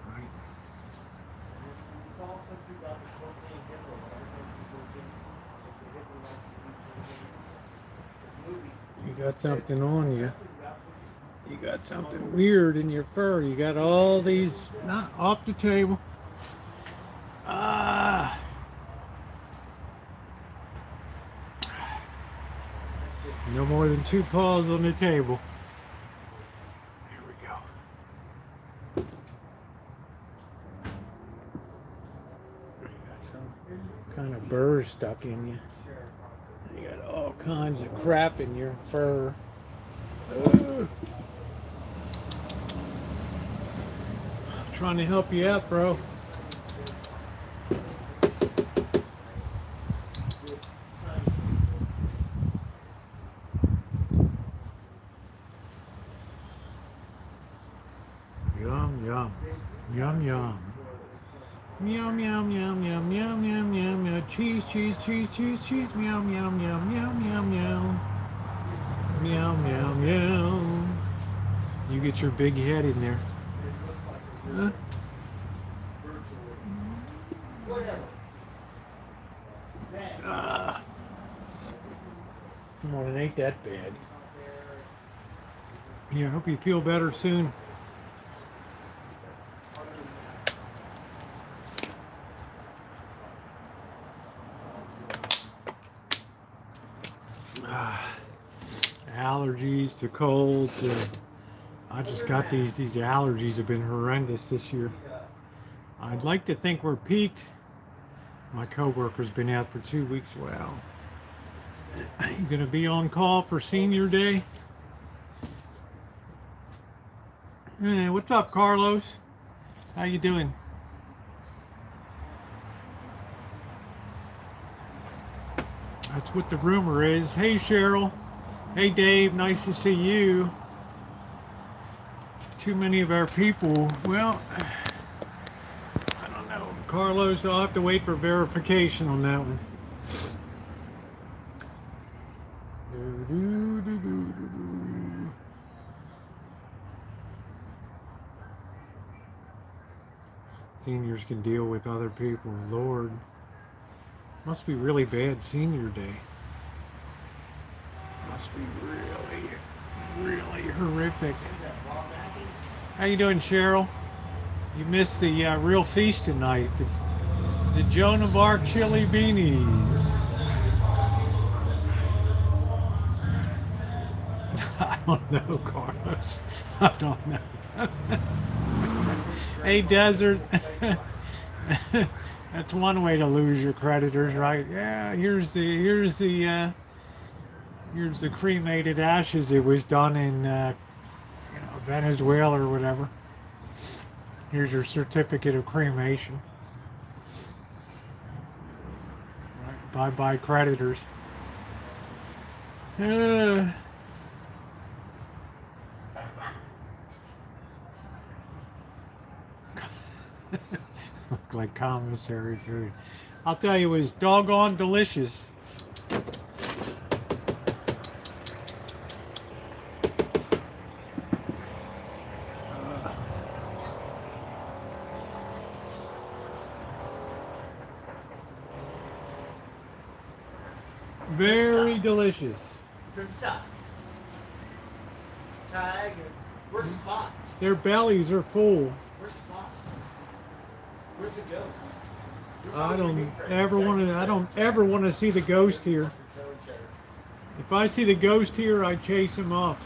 Right. You got something on you. You got something weird in your fur. You got all these, not off the table. Ah. No more than 2 paws on the table. Kind of burr stuck in you. You got all kinds of crap in your fur. Trying to help you out, bro. Yum, yum. Yum, yum. Meow, meow, meow, meow, meow, meow, meow, meow. Cheese, cheese, cheese, cheese, cheese. Meow, meow, meow, meow, meow, meow. Meow, meow, meow. You get your big head in there. Huh? Come on, it ain't that bad. Yeah, I hope you feel better soon. Allergies to cold to I just got these allergies have been horrendous this year. I'd like to think we're peaked. My coworker's been out for 2 weeks. Wow. You gonna be on call for senior day? Hey, what's up, Carlos? How you doing? That's what the rumor is. Hey, Cheryl. Hey Dave, nice to see you. Too many of our people. Well, I don't know. Carlos, I'll have to wait for verification on that one. Seniors can deal with other people. Lord, must be really bad senior day. Must be really horrific. How you doing, Cheryl? You missed the real feast tonight. The Joan of Arc chili beanies. I don't know, Carlos. I don't know. Hey, Desert. That's one way to lose your creditors, right? Yeah. Here's the cremated ashes. It was done in Venezuela or whatever. Here's your certificate of cremation. Right. Bye bye creditors. Look like commissary food. I'll tell you, it was doggone delicious. Very delicious. Them sucks. Tag and where's Spot? Their bellies are full. Where's Spot? Where's the ghost? I don't ever want to see the ghost here. If I see the ghost here, I chase him off.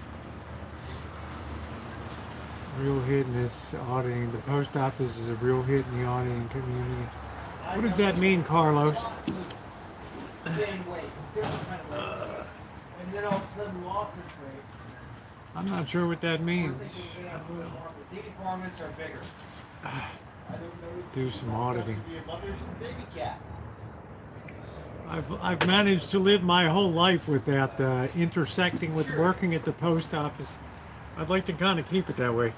Real hit in this auditing. The post office is a real hit in the auditing community. What does that mean, Carlos? And then all of a sudden losses rate. I'm not sure what that means. These apartments are bigger. Do some auditing. Baby cat. I've managed to live my whole life with that intersecting with working at the post office. I'd like to kind of keep it that way.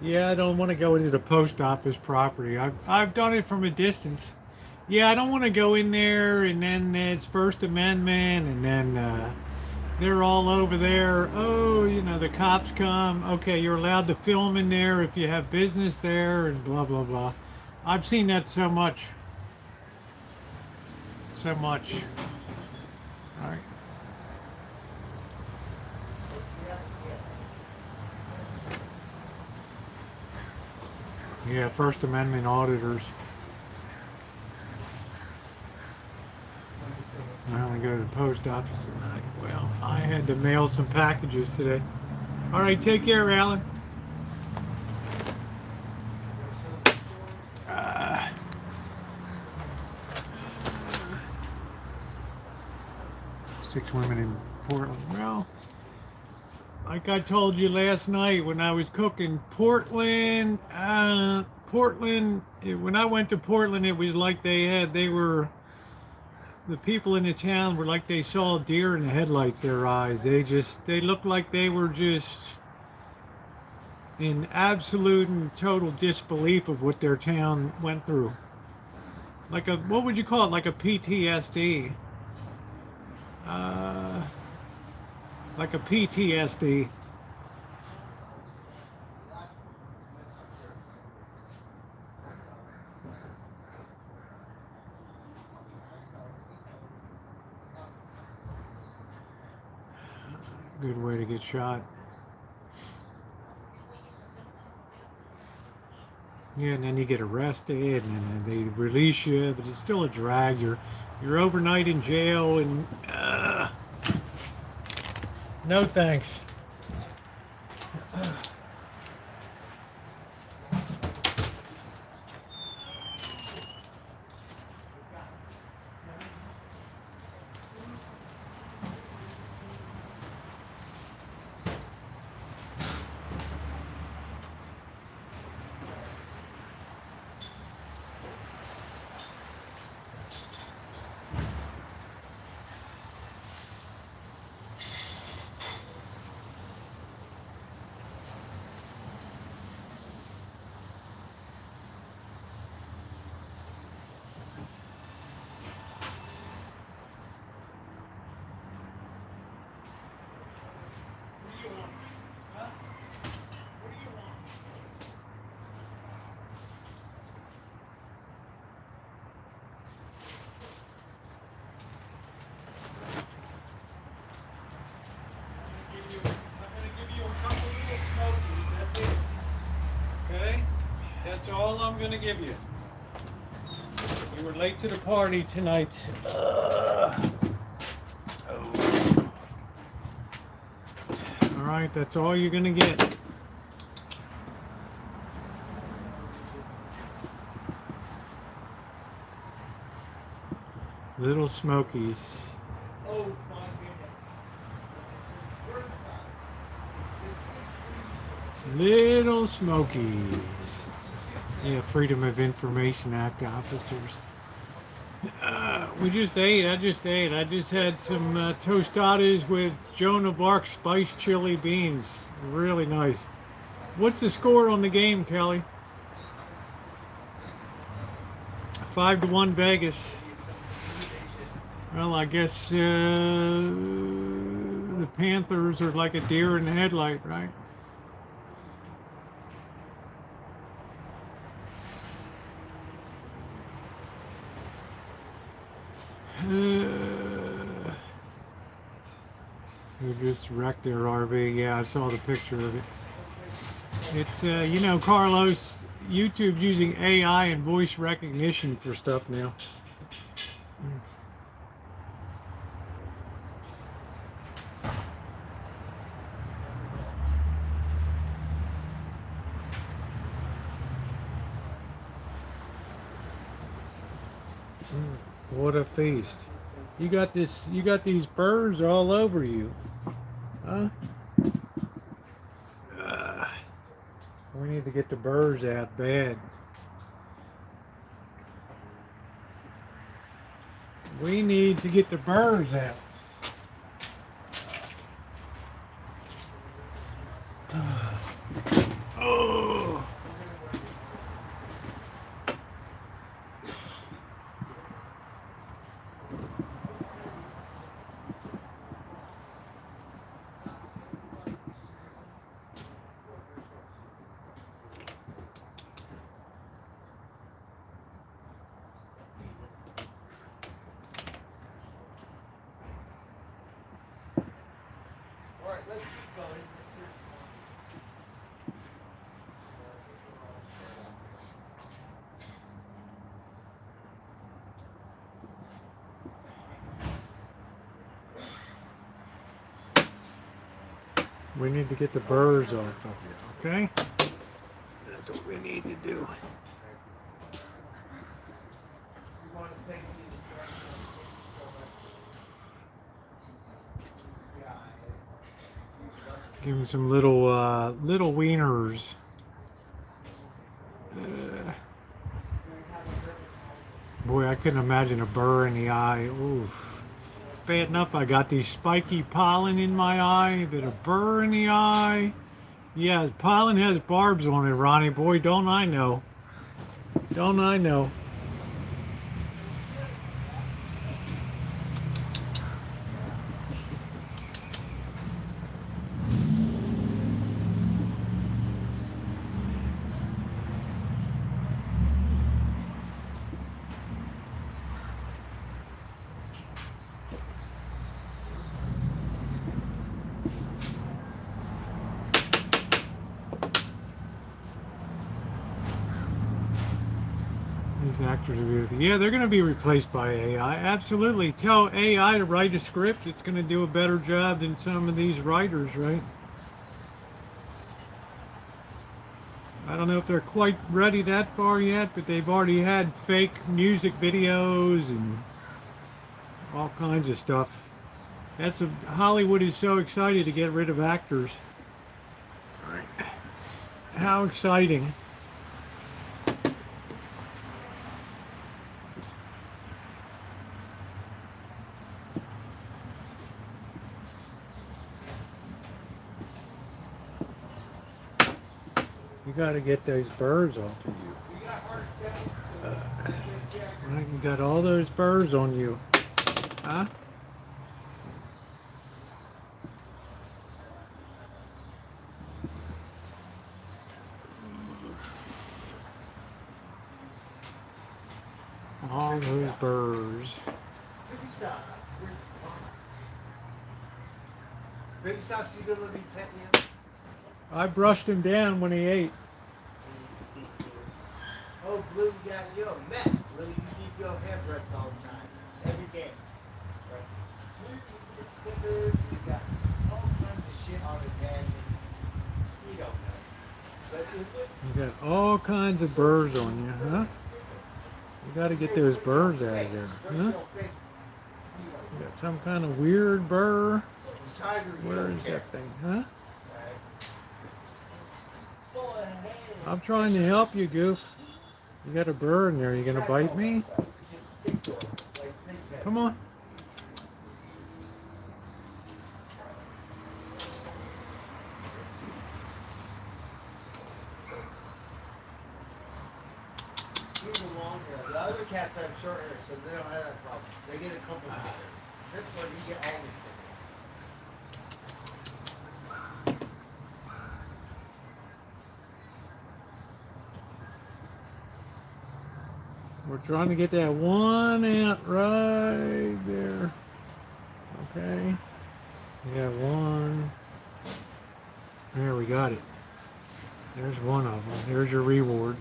Yeah, I don't want to go into the post office property. I've done it from a distance. Yeah, I don't want to go in there and then it's First Amendment and then they're all over there. Oh, the cops come. Okay, you're allowed to film in there if you have business there and blah, blah, blah. I've seen that so much. So much. All right. Yeah, First Amendment auditors. I want to go to the post office tonight. Well, I had to mail some packages today. All right, take care, Alan. 6 women in Portland. Well, like I told you last night when I was cooking, Portland, when I went to Portland, it was like the people in the town were like they saw a deer in the headlights, their eyes. They looked like they were just in absolute and total disbelief of what their town went through. What would you call it? Like a PTSD. Like a PTSD. Good way to get shot. Yeah, and then you get arrested, and then they release you, but it's still a drag. You're overnight in jail, and no thanks. I'm gonna give you. You were late to the party tonight. All right, that's all you're gonna get. Little Smokies. Oh my goodness. Little Smokies. Yeah, Freedom of Information Act officers. We just ate. I just ate. I just had some tostadas with Joan of Arc spiced chili beans. Really nice. What's the score on the game, Kelly? 5-1 Vegas. Well, I guess the Panthers are like a deer in the headlight, right? Who just wrecked their RV? Yeah, I saw the picture of it. It's, you know, Carlos, YouTube's using AI and voice recognition for stuff now. What a feast. You got these birds all over you. Huh? We need to get the birds out bad. We need to get the birds out. Oh. Alright, let's keep going. Let's hear We need to get the birds off of you, okay? That's what we need to do. you want to thank me so much. Give them some little wieners. Boy, I couldn't imagine a burr in the eye. Oof. It's bad enough I got these spiky pollen in my eye, but a burr in the eye. Yeah, pollen has barbs on it, Ronnie. Boy, don't I know. Don't I know. These actors are beautiful. Yeah, they're going to be replaced by AI. Absolutely. Tell AI to write a script. It's going to do a better job than some of these writers, right? I don't know if they're quite ready that far yet, but they've already had fake music videos and all kinds of stuff. Hollywood is so excited to get rid of actors. All right. How exciting. You got to get those birds off of you. Right, you got all those birds on you. Huh? All those birds. Baby Socks, you gonna let me pet you? I brushed him down when he ate. Oh, Blue, you're a mess, Blue. You need your hairbrush all the time. Every day. Right? You got all kinds of shit on his head. And you don't know. But You got all kinds of birds on you, huh? You got to get those birds out of there, huh? You got some kind of weird burr. Where is that thing, huh? I'm trying to help you, Goof. You got a bird in there. You gonna bite me? Come on. The other cats have short hair, so they don't have that problem. They get a couple of stickers. This one, you get all these stickers. We're trying to get that one ant right there. Okay. We got one. There, we got it. There's one of them. There's your reward.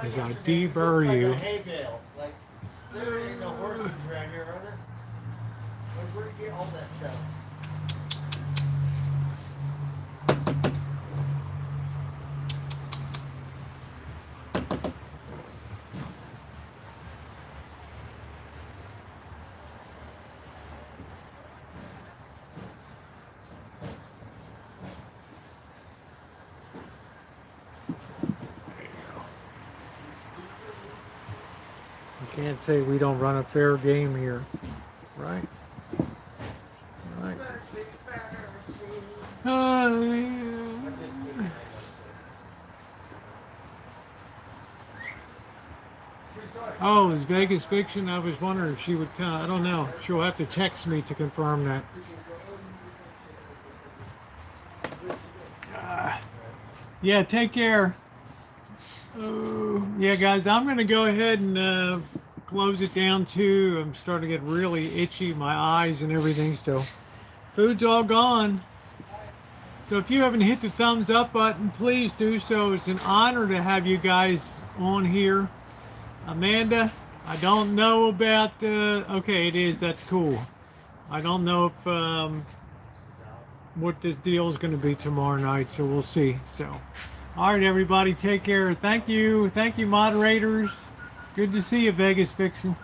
As I deburr you. Like a hay bale. Like, there ain't no horses around here, are there? Like, where do you get all that stuff? You can't say we don't run a fair game here, right? Right. Oh, is Vegas fiction? I was wondering if she would come. I don't know. She'll have to text me to confirm that. Yeah, take care. Yeah, guys, I'm going to go ahead and close it down too. I'm starting to get really itchy, my eyes and everything. So, food's all gone. So if you haven't hit the thumbs up button, please do so. It's an honor to have you guys on here. Amanda, I don't know about, okay, it is, that's cool. I don't know if, what the deal is going to be tomorrow night, so we'll see. So, all right, everybody, take care. Thank you, moderators. Good to see you, Vegas Fiction.